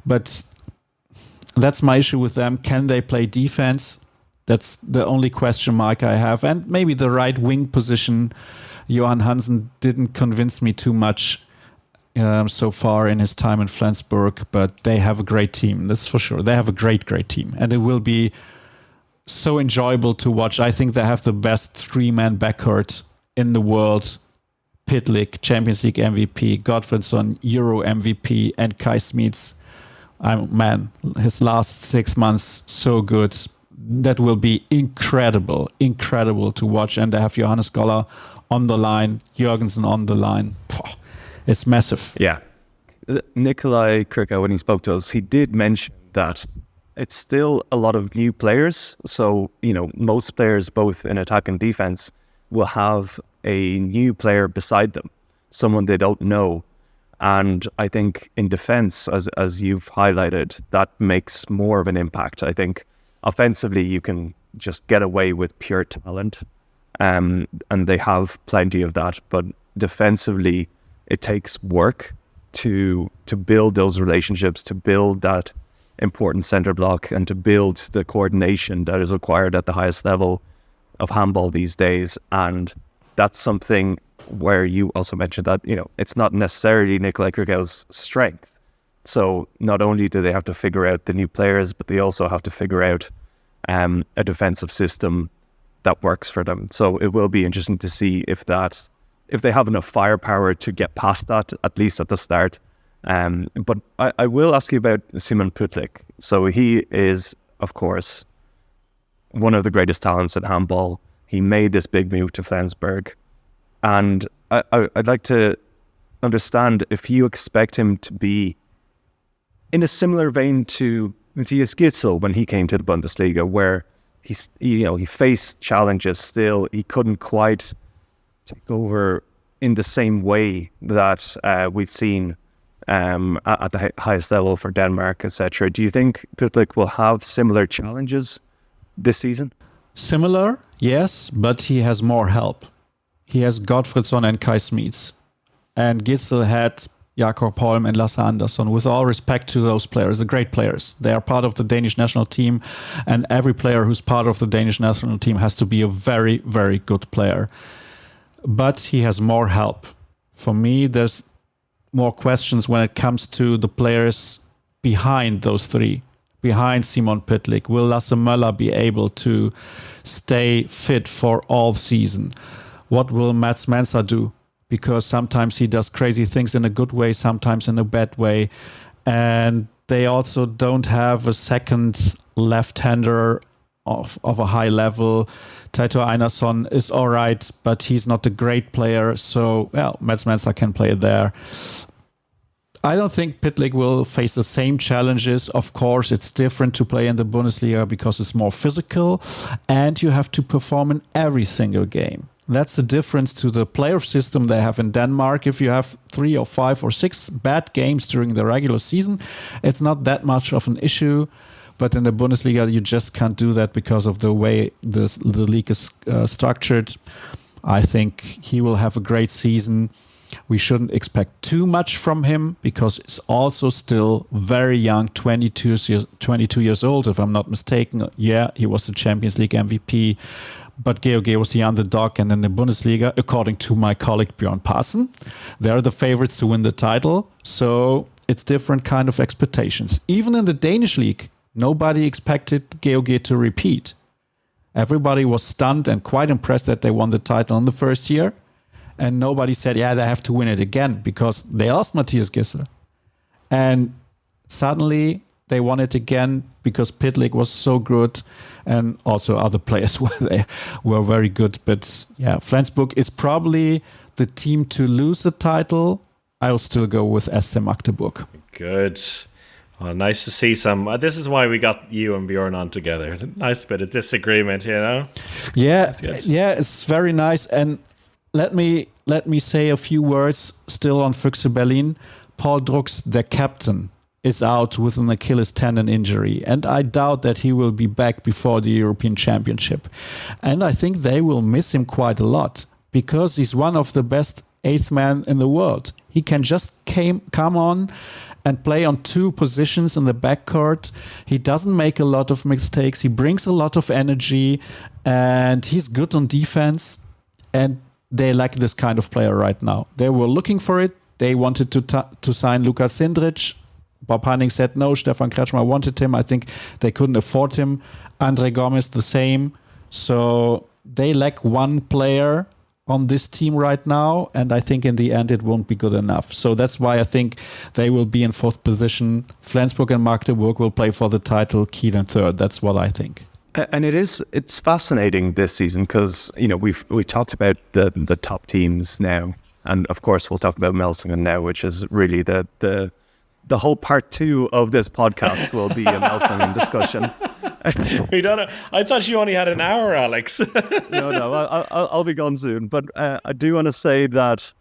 But that's my issue with them. Can they play defense? That's the only question mark I have. And maybe the right wing position, Johan Hansen didn't convince me too much so far in his time in Flensburg, but they have a great team, that's for sure. They have a great, great team. And it will be so enjoyable to watch. I think they have the best 3-man backcourt in the world. Püttlik, Champions League MVP, Gottfridsson, Euro MVP, and Kai Smits. Man, his last 6 months, so good. That will be incredible to watch. And they have Johannes Goller on the line, Jürgensen on the line. It's massive. Yeah. Nikolai Krikau, when he spoke to us, he did mention that it's still a lot of new players. So, most players, both in attack and defense, will have a new player beside them, someone they don't know. And I think in defense, as you've highlighted, that makes more of an impact. I think offensively, you can just get away with pure talent, and they have plenty of that. But defensively, it takes work to build those relationships, to build that important center block, and to build the coordination that is required at the highest level of handball these days. And that's something where you also mentioned that, it's not necessarily Nikolai Krikau's strength. So not only do they have to figure out the new players, but they also have to figure out a defensive system that works for them. So it will be interesting to see if they have enough firepower to get past that, at least at the start. But I will ask you about Simon Pütlik. So he is, of course, one of the greatest talents at handball. He made this big move to Flensburg. And I'd like to understand if you expect him to be in a similar vein to Matthias Gitzel when he came to the Bundesliga, where he faced challenges still. He couldn't quite take over in the same way that we've seen at the highest level for Denmark, etc. Do you think Pütlik will have similar challenges this season? Similar, yes, but he has more help. He has Gottfridsson and Kai Smits. And Gitzel had Jakob Holm and Lasse Andersson. With all respect to those players, the great players. They are part of the Danish national team, and every player who's part of the Danish national team has to be a very, very good player. But he has more help. For me, there's more questions when it comes to the players behind those three, behind Simon Pütlik. Will Lasse Möller be able to stay fit for all season? What will Mats Mensah do? Because sometimes he does crazy things in a good way, sometimes in a bad way. And they also don't have a second left-hander of a high level. Taito Einarsson is all right, but he's not a great player. So, well, Mats Mensah can play there. I don't think Pütlik will face the same challenges. Of course, it's different to play in the Bundesliga because it's more physical and you have to perform in every single game. That's the difference to the playoff system they have in Denmark. If you have 3 or 5 or 6 bad games during the regular season, it's not that much of an issue. But in the Bundesliga, you just can't do that because of the way the league is structured. I think he will have a great season. We shouldn't expect too much from him because he's also still very young, 22 years old, if I'm not mistaken. Yeah, he was the Champions League MVP. But GOG was the underdog, and in the Bundesliga, according to my colleague Björn Pazen, they're the favorites to win the title. So it's different kind of expectations. Even in the Danish league, nobody expected GOG to repeat. Everybody was stunned and quite impressed that they won the title in the first year. And nobody said, yeah, they have to win it again because they lost Matthias Gitzel. And suddenly they won it again because Pütlik was so good and also other players were very good. But yeah, Flensburg is probably the team to lose the title. I'll still go with SC Magdeburg. Good. Well, nice to see some. This is why we got you and Björn on together. Nice bit of disagreement, you know? Yeah, it's very nice. And let me say a few words still on Füchse Berlin. Paul Drucks, their captain, is out with an Achilles tendon injury. And I doubt that he will be back before the European Championship. And I think they will miss him quite a lot because he's one of the best eighth men in the world. He can just come on and play on 2 positions in the backcourt. He doesn't make a lot of mistakes. He brings a lot of energy and he's good on defense. And they lack this kind of player right now. They were looking for it. They wanted to sign Luka Cindric. Bob Hanning said no. Stefan Kretschmer wanted him. I think they couldn't afford him. Andre Gomes the same. So they lack one player on this team right now, and I think in the end it won't be good enough. So that's why I think they will be in 4th position. Flensburg and Magdeburg will play for the title, Kiel in 3rd. That's what I think. And it's fascinating this season because we talked about the top teams now, and of course we'll talk about Melsungen now, which is really the whole part 2 of this podcast will be a Melsungen discussion. We don't know. I thought you only had an hour, Alex. No, I'll be gone soon. But I do want to say that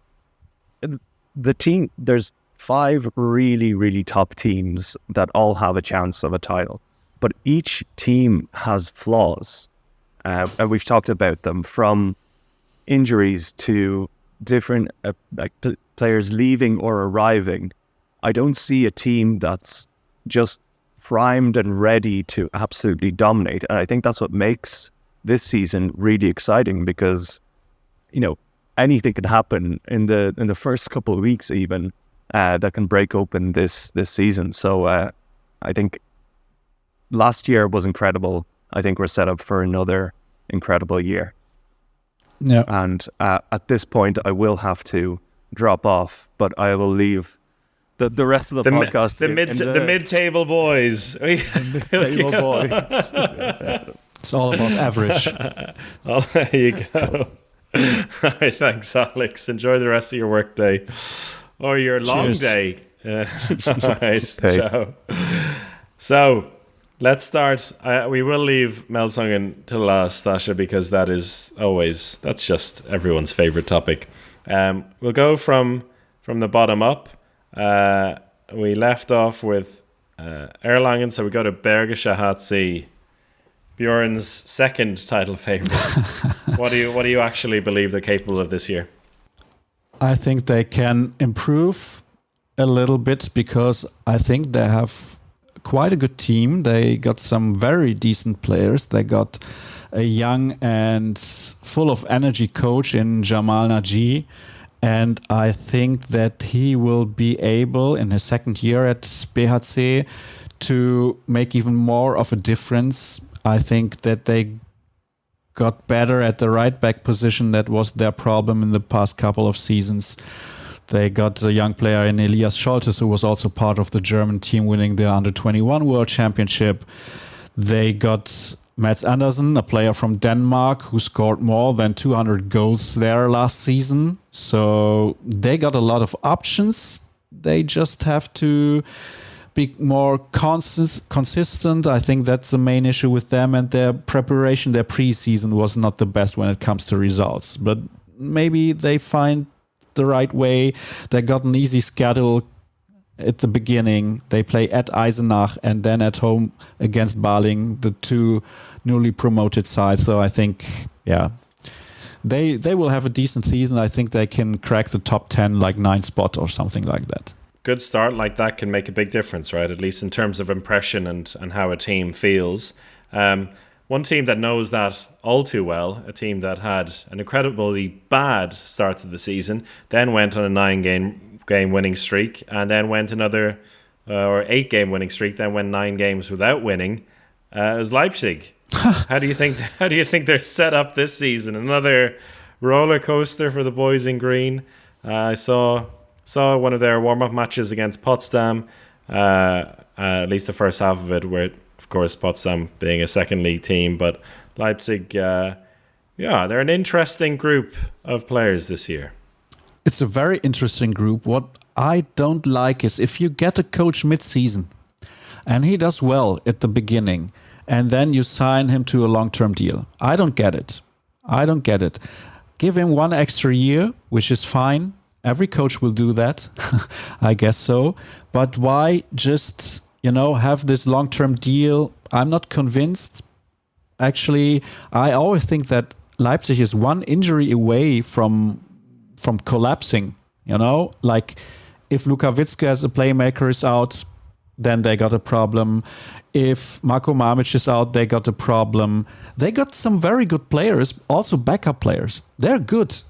the team, there's 5 really, really top teams that all have a chance of a title. But each team has flaws. And we've talked about them, from injuries to different players leaving or arriving. I don't see a team that's just primed and ready to absolutely dominate. And I think that's what makes this season really exciting because, anything can happen in the first couple of weeks even. that can break open this season. So I think last year was incredible. I think we're set up for another incredible year. Yeah. And at this point, I will have to drop off, but I will leave the rest of the podcast. The mid-table boys. Mid-table boys. It's all about average. Oh, there you go. All right, thanks, Alex. Enjoy the rest of your work day or your long day. All right, ciao. So let's start. We will leave Melsungen to last, Sascha, because that's just everyone's favorite topic. We'll go from the bottom up. We left off with Erlangen, so we go to Bergische HC. Björn's second title favourites. What do you actually believe they're capable of this year? I think they can improve a little bit because I think they have quite a good team. They got some very decent players. They got a young and full of energy coach in Jamal Naji. And I think that he will be able in his second year at BHC to make even more of a difference. I think that they got better at the right back position. That was their problem in the past couple of seasons. They got a young player in Elias Scholtes, who was also part of the German team winning the Under-21 World Championship. They got Mads Andersen, a player from Denmark, who scored more than 200 goals there last season. So they got a lot of options. They just have to be more consistent. I think that's the main issue with them, and their preparation, their preseason was not the best when it comes to results. But maybe they find the right way. They got an easy schedule at the beginning. They play at Eisenach and then at home against Baling, the two newly promoted sides. So I think, they will have a decent season. I think they can crack the top 10, like 9 spot or something like that. Good start like that can make a big difference, right? At least in terms of impression and how a team feels. One team that knows that all too well, a team that had an incredibly bad start to the season, then went on a 9-game winning streak, and then went another 8-game winning streak, then went 9 games without winning, is Leipzig. How do you think they're set up this season? Another roller coaster for the boys in green. I saw one of their warm-up matches against Potsdam, at least the first half of it, where, of course, Potsdam being a second league team, but Leipzig, they're an interesting group of players this year. It's a very interesting group. What I don't like is if you get a coach mid-season and he does well at the beginning and then you sign him to a long-term deal. I don't get it. Give him 1 extra year, which is fine. Every coach will do that. I guess so. But why just, have this long-term deal? I'm not convinced. Actually, I always think that Leipzig is one injury away from collapsing, like if Luka Witzke as a playmaker is out, then they got a problem. If Marko Mamic is out, they got a problem. They got some very good players, also backup players. They're good.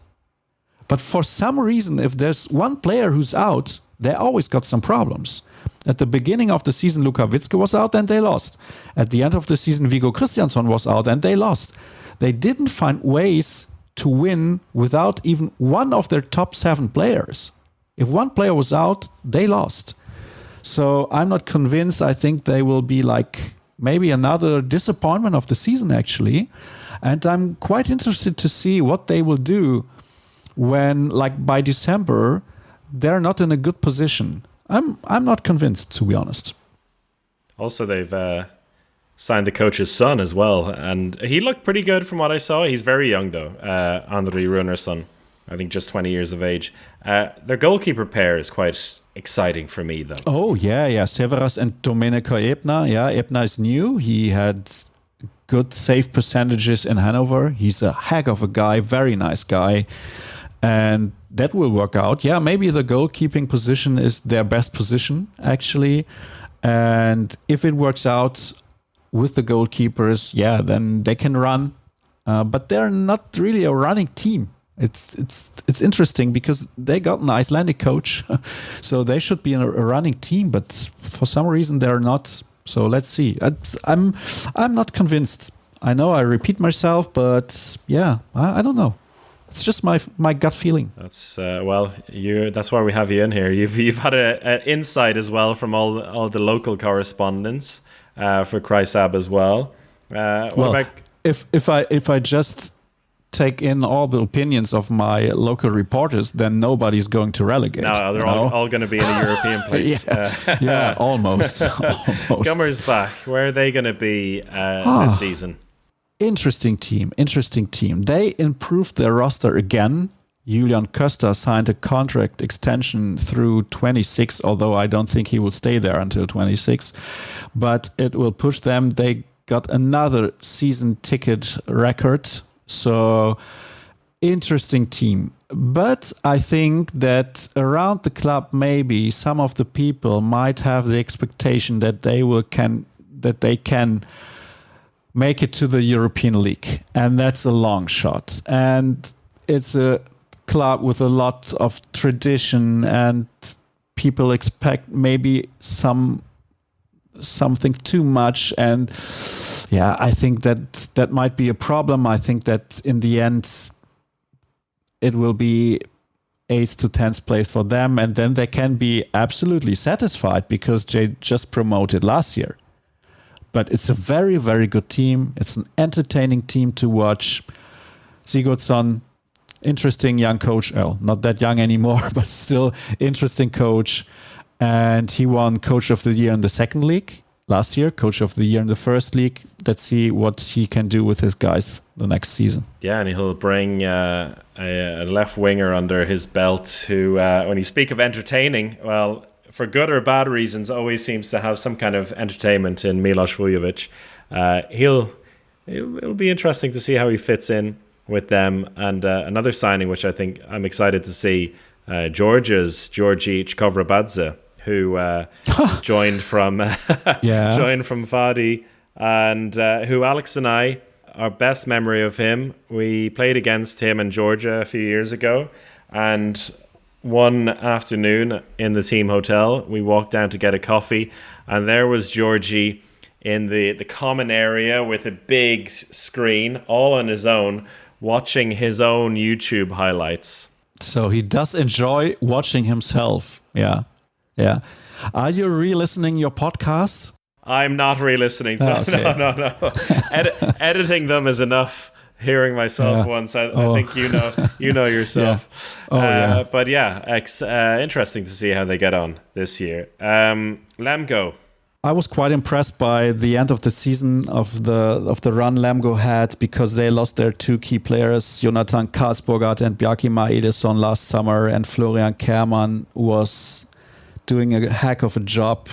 But for some reason, if there's one player who's out, they always got some problems. At the beginning of the season, Luka Witzke was out and they lost. At the end of the season, Viggo Christiansson was out and they lost. They didn't find ways to win without even one of their top 7 players. If one player was out, they lost. So I'm not convinced. I think they will be like maybe another disappointment of the season, actually. And I'm quite interested to see what they will do when, like, by December, they're not in a good position. I'm not convinced, to be honest. Also, they've signed the coach's son as well, and he looked pretty good from what I saw. He's very young, though, Andri Runarsson, I think just 20 years of age. Their goalkeeper pair is quite exciting for me, though. Oh, yeah. Severas and Domenico Ebner. Yeah, Ebner is new. He had good save percentages in Hanover. He's a heck of a guy, very nice guy. And that will work out. Yeah, maybe the goalkeeping position is their best position, actually. And if it works out with the goalkeepers, then they can run. But they're not really a running team. It's interesting because they got an Icelandic coach, so they should be in a running team, but for some reason they're not. So let's see. I'm not convinced. I know I repeat myself, but yeah, I don't know. It's just my gut feeling. That's that's why we have you in here. You've had an insight as well from all the local correspondents for Kreisab as well. If I just take in all the opinions of my local reporters, then nobody's going to relegate. No, they're all going to be in a European place. yeah, almost. Gummersbach, where are they going to be this season? Interesting team. They improved their roster again. Julian Köster signed a contract extension through 26, although I don't think he will stay there until 26. But it will push them. They got another season ticket record. So, interesting team. But I think that around the club, maybe some of the people might have the expectation that they can make it to the European League. And that's a long shot. And it's a club with a lot of tradition, and people expect maybe something too much. And yeah, I think that might be a problem. I think that in the end, it will be 8th to 10th place for them. And then they can be absolutely satisfied because they just promoted last year. But it's a very, very good team. It's an entertaining team to watch. Sigurdsson, interesting young coach. Well, not that young anymore, but still interesting coach. And he won Coach of the Year in the second league last year, Coach of the Year in the first league. Let's see what he can do with his guys the next season. Yeah, and he'll bring a left winger under his belt who, when you speak of entertaining, well, for good or bad reasons, always seems to have some kind of entertainment in Milos Vujovic. It'll be interesting to see how he fits in with them. And another signing, which I think I'm excited to see, Georgia's Georgi Chkovrabadze, who joined from Fadi, and who Alex and I, our best memory of him, we played against him in Georgia a few years ago, and one afternoon in the team hotel, we walked down to get a coffee, and there was Georgie in the common area with a big screen, all on his own, watching his own YouTube highlights. So he does enjoy watching himself. Yeah. Are you re-listening your podcasts? I'm not re-listening to them. Okay. No. Editing them is enough. Hearing myself once, I think you know yourself. Yeah. But yeah, interesting to see how they get on this year. Lemgo. I was quite impressed by the end of the season of the run Lemgo had, because they lost their two key players, Jonathan Karlsburgert and Bjarki Maedesson last summer, and Florian Kerman was doing a heck of a job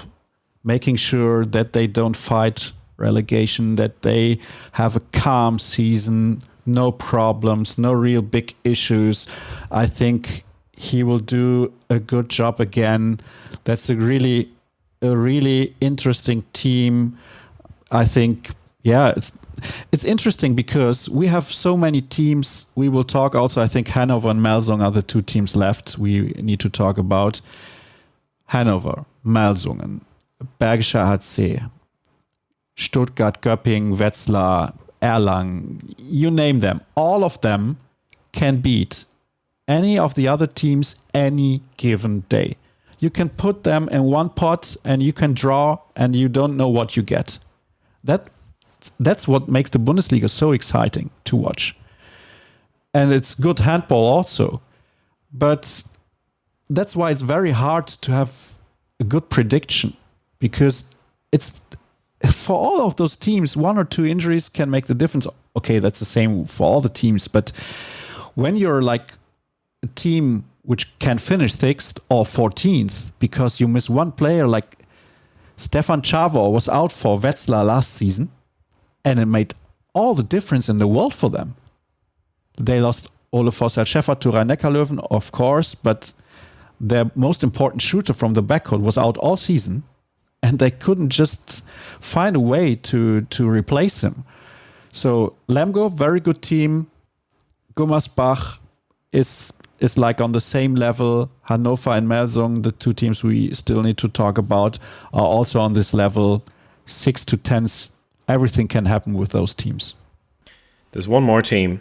making sure that they don't fight relegation, that they have a calm season, no problems, no real big issues. I think he will do a good job again. That's a really interesting team. I think, it's interesting because we have so many teams. We will talk also, I think Hannover and Melsungen are the two teams left we need to talk about. Hannover, Melsungen, Bergischer HC, Stuttgart, Göppingen, Wetzlar, Erlangen, you name them. All of them can beat any of the other teams any given day. You can put them in one pot and you can draw and you don't know what you get. That's what makes the Bundesliga so exciting to watch. And it's good handball also. But that's why it's very hard to have a good prediction, because it's for all of those teams, one or two injuries can make the difference. Okay, that's the same for all the teams. But when you're like a team which can finish 6th or 14th because you miss one player, like Stefan Chavor was out for Wetzlar last season, and it made all the difference in the world for them. They lost Ole Vossel-Schäfer to Rhein-Neckar-Löwen, of course, but their most important shooter from the backcourt was out all season, and they couldn't just find a way to replace him. So Lemgo, very good team. Gummersbach, is like on the same level. Hannover and Melsungen, the two teams we still need to talk about, are also on this level. 6 to 10s, everything can happen with those teams. There's one more team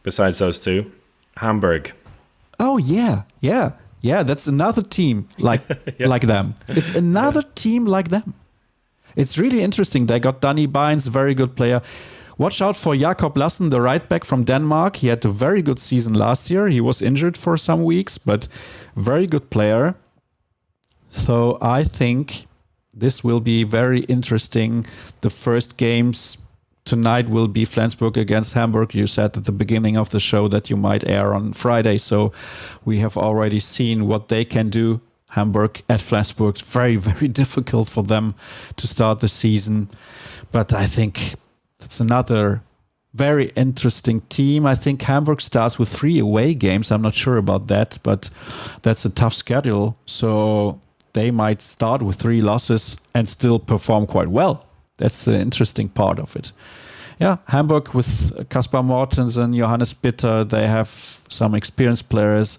besides those two, Hamburg. Oh yeah. That's another team like them. It's another team like them. It's really interesting. They got Danny Bynes, very good player. Watch out for Jakob Lassen, the right back from Denmark. He had a very good season last year. He was injured for some weeks, but very good player. So I think this will be very interesting. The first games tonight will be Flensburg against Hamburg. You said at the beginning of the show that you might air on Friday. So we have already seen what they can do. Hamburg at Flensburg, very, very difficult for them to start the season. But I think it's another very interesting team. I think Hamburg starts with 3 away games. I'm not sure about that, but that's a tough schedule. So they might start with 3 losses and still perform quite well. That's the interesting part of it. Yeah, Hamburg with Kaspar Mortensen, Johannes Bitter, they have some experienced players.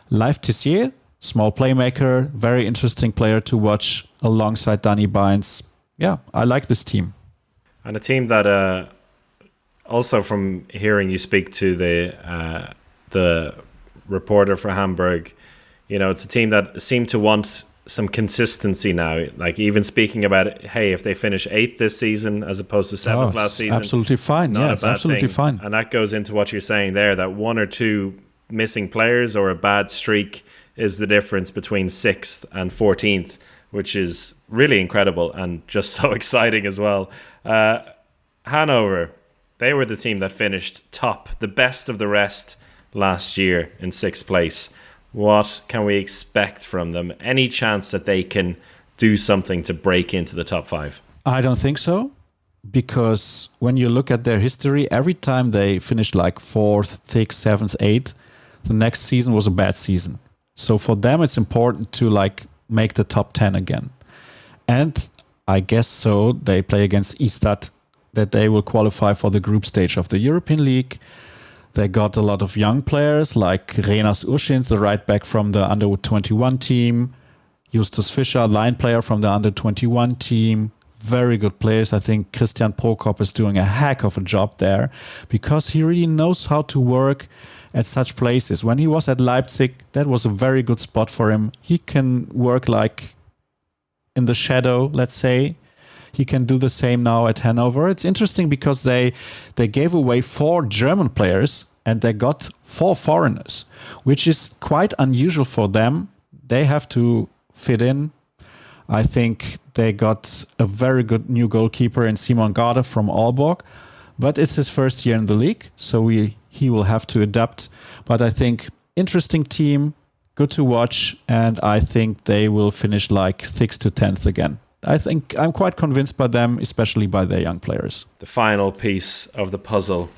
Leif Tissier, small playmaker, very interesting player to watch alongside Danny Bynes. Yeah, I like this team. And a team that also from hearing you speak to the reporter for Hamburg, it's a team that seemed to want some consistency now. Like even speaking about it, hey, if they finish 8th this season as opposed to 7th last season, absolutely fine. Yeah, it's absolutely fine. And that goes into what you're saying there, that 1 or 2 missing players or a bad streak is the difference between 6th and 14th, which is really incredible and just so exciting as well. Hanover, they were the team that finished top, the best of the rest last year in 6th place. What can we expect from them? Any chance that they can do something to break into the top 5? I don't think so, because when you look at their history, every time they finished like 4th, 6th, 7th, 8th, the next season was a bad season. So for them, it's important to make the top 10 again. And I guess so, they play against Staat, that they will qualify for the group stage of the European League. They got a lot of young players like Renas Urschins, the right back from the under-21 team. Justus Fischer, line player from the under-21 team. Very good players. I think Christian Prokop is doing a heck of a job there because he really knows how to work at such places. When he was at Leipzig, that was a very good spot for him. He can work in the shadow, let's say. He can do the same now at Hanover. It's interesting because they gave away 4 German players and they got 4 foreigners, which is quite unusual for them. They have to fit in. I think they got a very good new goalkeeper in Simon Garde from Aalborg, but it's his first year in the league, so he will have to adapt. But I think interesting team, good to watch, and I think they will finish 6th to 10th again. I think I'm quite convinced by them, especially by their young players. The final piece of the puzzle,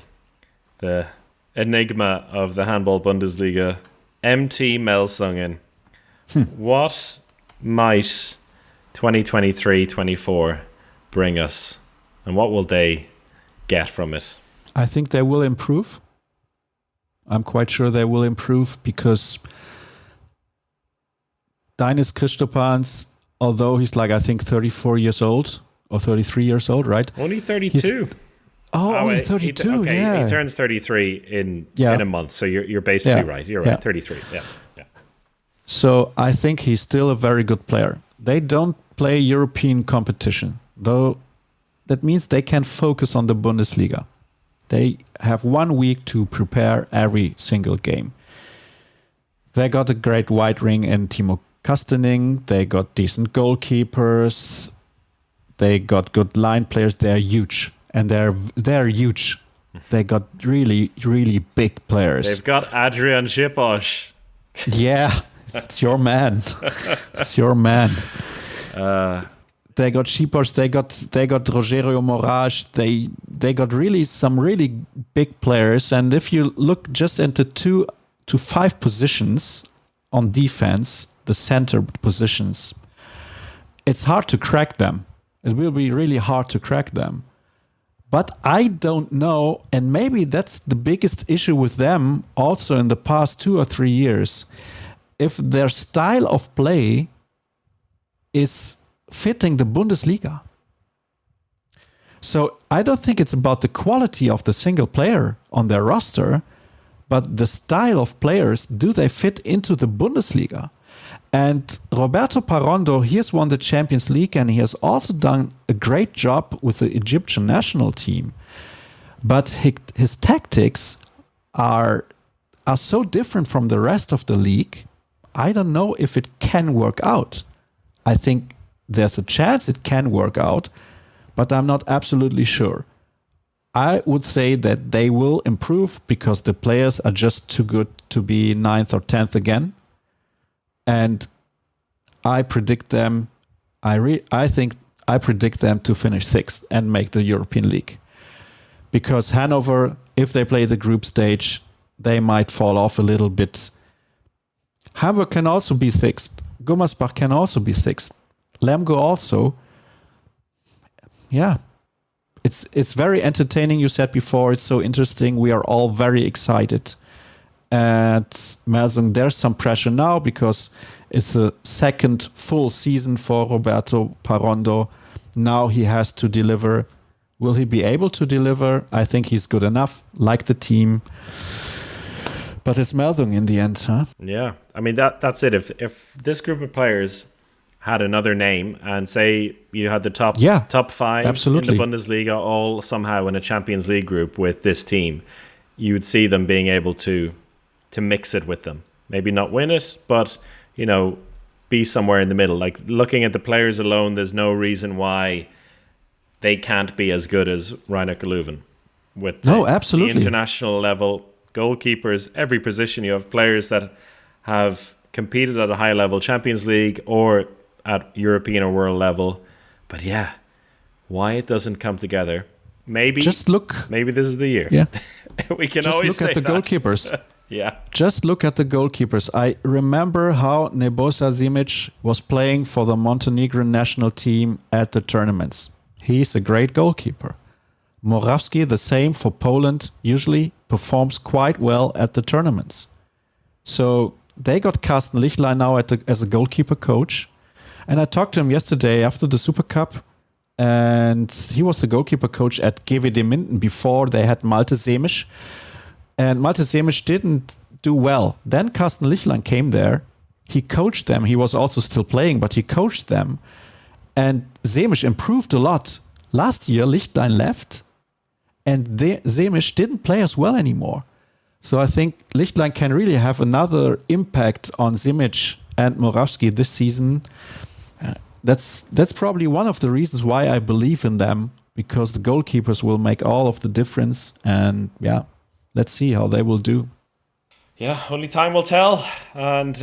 the enigma of the Handball Bundesliga, MT Melsungen. What might 2023-24 bring us, and what will they get from it? I think they will improve. I'm quite sure they will improve because Dinis Christopans, although he's I think 34 years old or 33 years old, right? Only 32. Only 32. He turns 33 in a month, so you're basically right. You're right, 33. Yeah. So I think he's still a very good player. They don't play European competition, though. That means they can focus on the Bundesliga. They have 1 week to prepare every single game. They got a great wide ring in Timo Kastening. They got decent goalkeepers. They got good line players. They're huge, and they're huge. They got really, really big players. They've got Adrian Schiposch. Yeah, it's your man. It's your man. They got Schiposch. They got Rogerio Moraes. They got some really big players. And if you look just into 2 to 5 positions on defense, the center positions, it's hard to crack them. It will be really hard to crack them. But I don't know, and maybe that's the biggest issue with them also in the past 2 or 3 years, if their style of play is fitting the Bundesliga. So I don't think it's about the quality of the single player on their roster, but the style of players, do they fit into the Bundesliga? And Roberto Parrondo, he has won the Champions League and he has also done a great job with the Egyptian national team. But his tactics are so different from the rest of the league. I don't know if it can work out. I think there's a chance it can work out, but I'm not absolutely sure. I would say that they will improve because the players are just too good to be 9th or 10th again. And I predict them, I predict them to finish 6th and make the European League. Because Hanover, if they play the group stage, they might fall off a little bit. Hamburg can also be 6th. Gummersbach can also be 6th. Lemgo also. Yeah. It's very entertaining, you said before. It's so interesting. We are all very excited. At Melsungen, there's some pressure now because it's the second full season for Roberto Parrondo. Now he has to deliver. Will he be able to deliver? I think he's good enough, like the team. But it's Melsungen in the end, huh? Yeah, I mean that's it. If this group of players had another name and say you had the top 5 absolutely. in the Bundesliga all somehow in a Champions League group with this team, you would see them being able to mix it with them. Maybe not win it, but, be somewhere in the middle. Like, looking at the players alone, there's no reason why they can't be as good as Reineke Leuven. With the international level, goalkeepers, every position, you have players that have competed at a high level, Champions League or at European or world level. But yeah, why it doesn't come together? Maybe this is the year. Yeah. We can just always look at the that. goalkeepers. Yeah. Just look at the goalkeepers. I remember how Nebojša Simić was playing for the Montenegrin national team at the tournaments. He's a great goalkeeper. Morawski, the same for Poland, usually performs quite well at the tournaments. So they got Carsten Lichtlein now as a goalkeeper coach. And I talked to him yesterday after the Super Cup. And he was the goalkeeper coach at GWD Minden before they had Malte Semic. And Malte Semic didn't do well. Then Carsten Lichtlein came there. He coached them. He was also still playing, but he coached them. And Semic improved a lot. Last year, Lichtlein left. And Semic didn't play as well anymore. So I think Lichtlein can really have another impact on Simic and Morawski this season. That's probably one of the reasons why I believe in them, because the goalkeepers will make all of the difference. And yeah, let's see how they will do. Yeah, only time will tell. And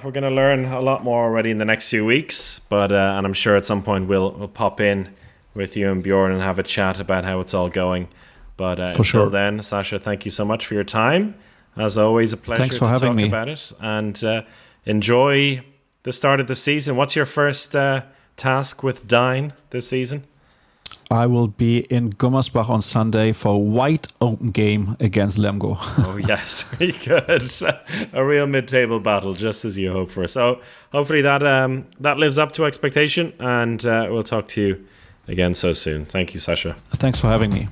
we're going to learn a lot more already in the next few weeks. But and I'm sure at some point we'll pop in with you and Björn and have a chat about how it's all going. But until then, Sascha, thank you so much for your time. As always, a pleasure Thanks for having me. about it. And enjoy the start of the season. What's your first task with Dine this season? I will be in Gummersbach on Sunday for a wide open game against Lemgo. Oh, yes. Very good. A real mid-table battle, just as you hope for. So hopefully that lives up to expectation, and we'll talk to you again so soon. Thank you, Sascha. Thanks for having me.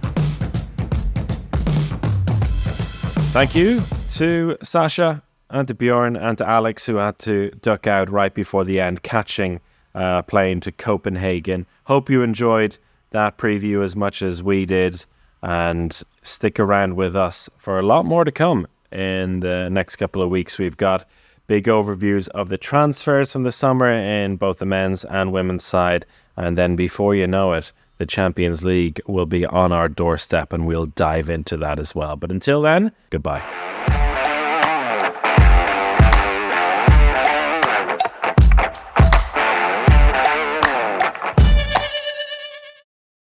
Thank you to Sascha and to Björn and to Alex, who had to duck out right before the end, catching a plane to Copenhagen. Hope you enjoyed that preview as much as we did, and stick around with us for a lot more to come in the next couple of weeks. We've got big overviews of the transfers from the summer in both the men's and women's side, and then before you know it, the Champions League will be on our doorstep, and we'll dive into that as well. But until then, goodbye.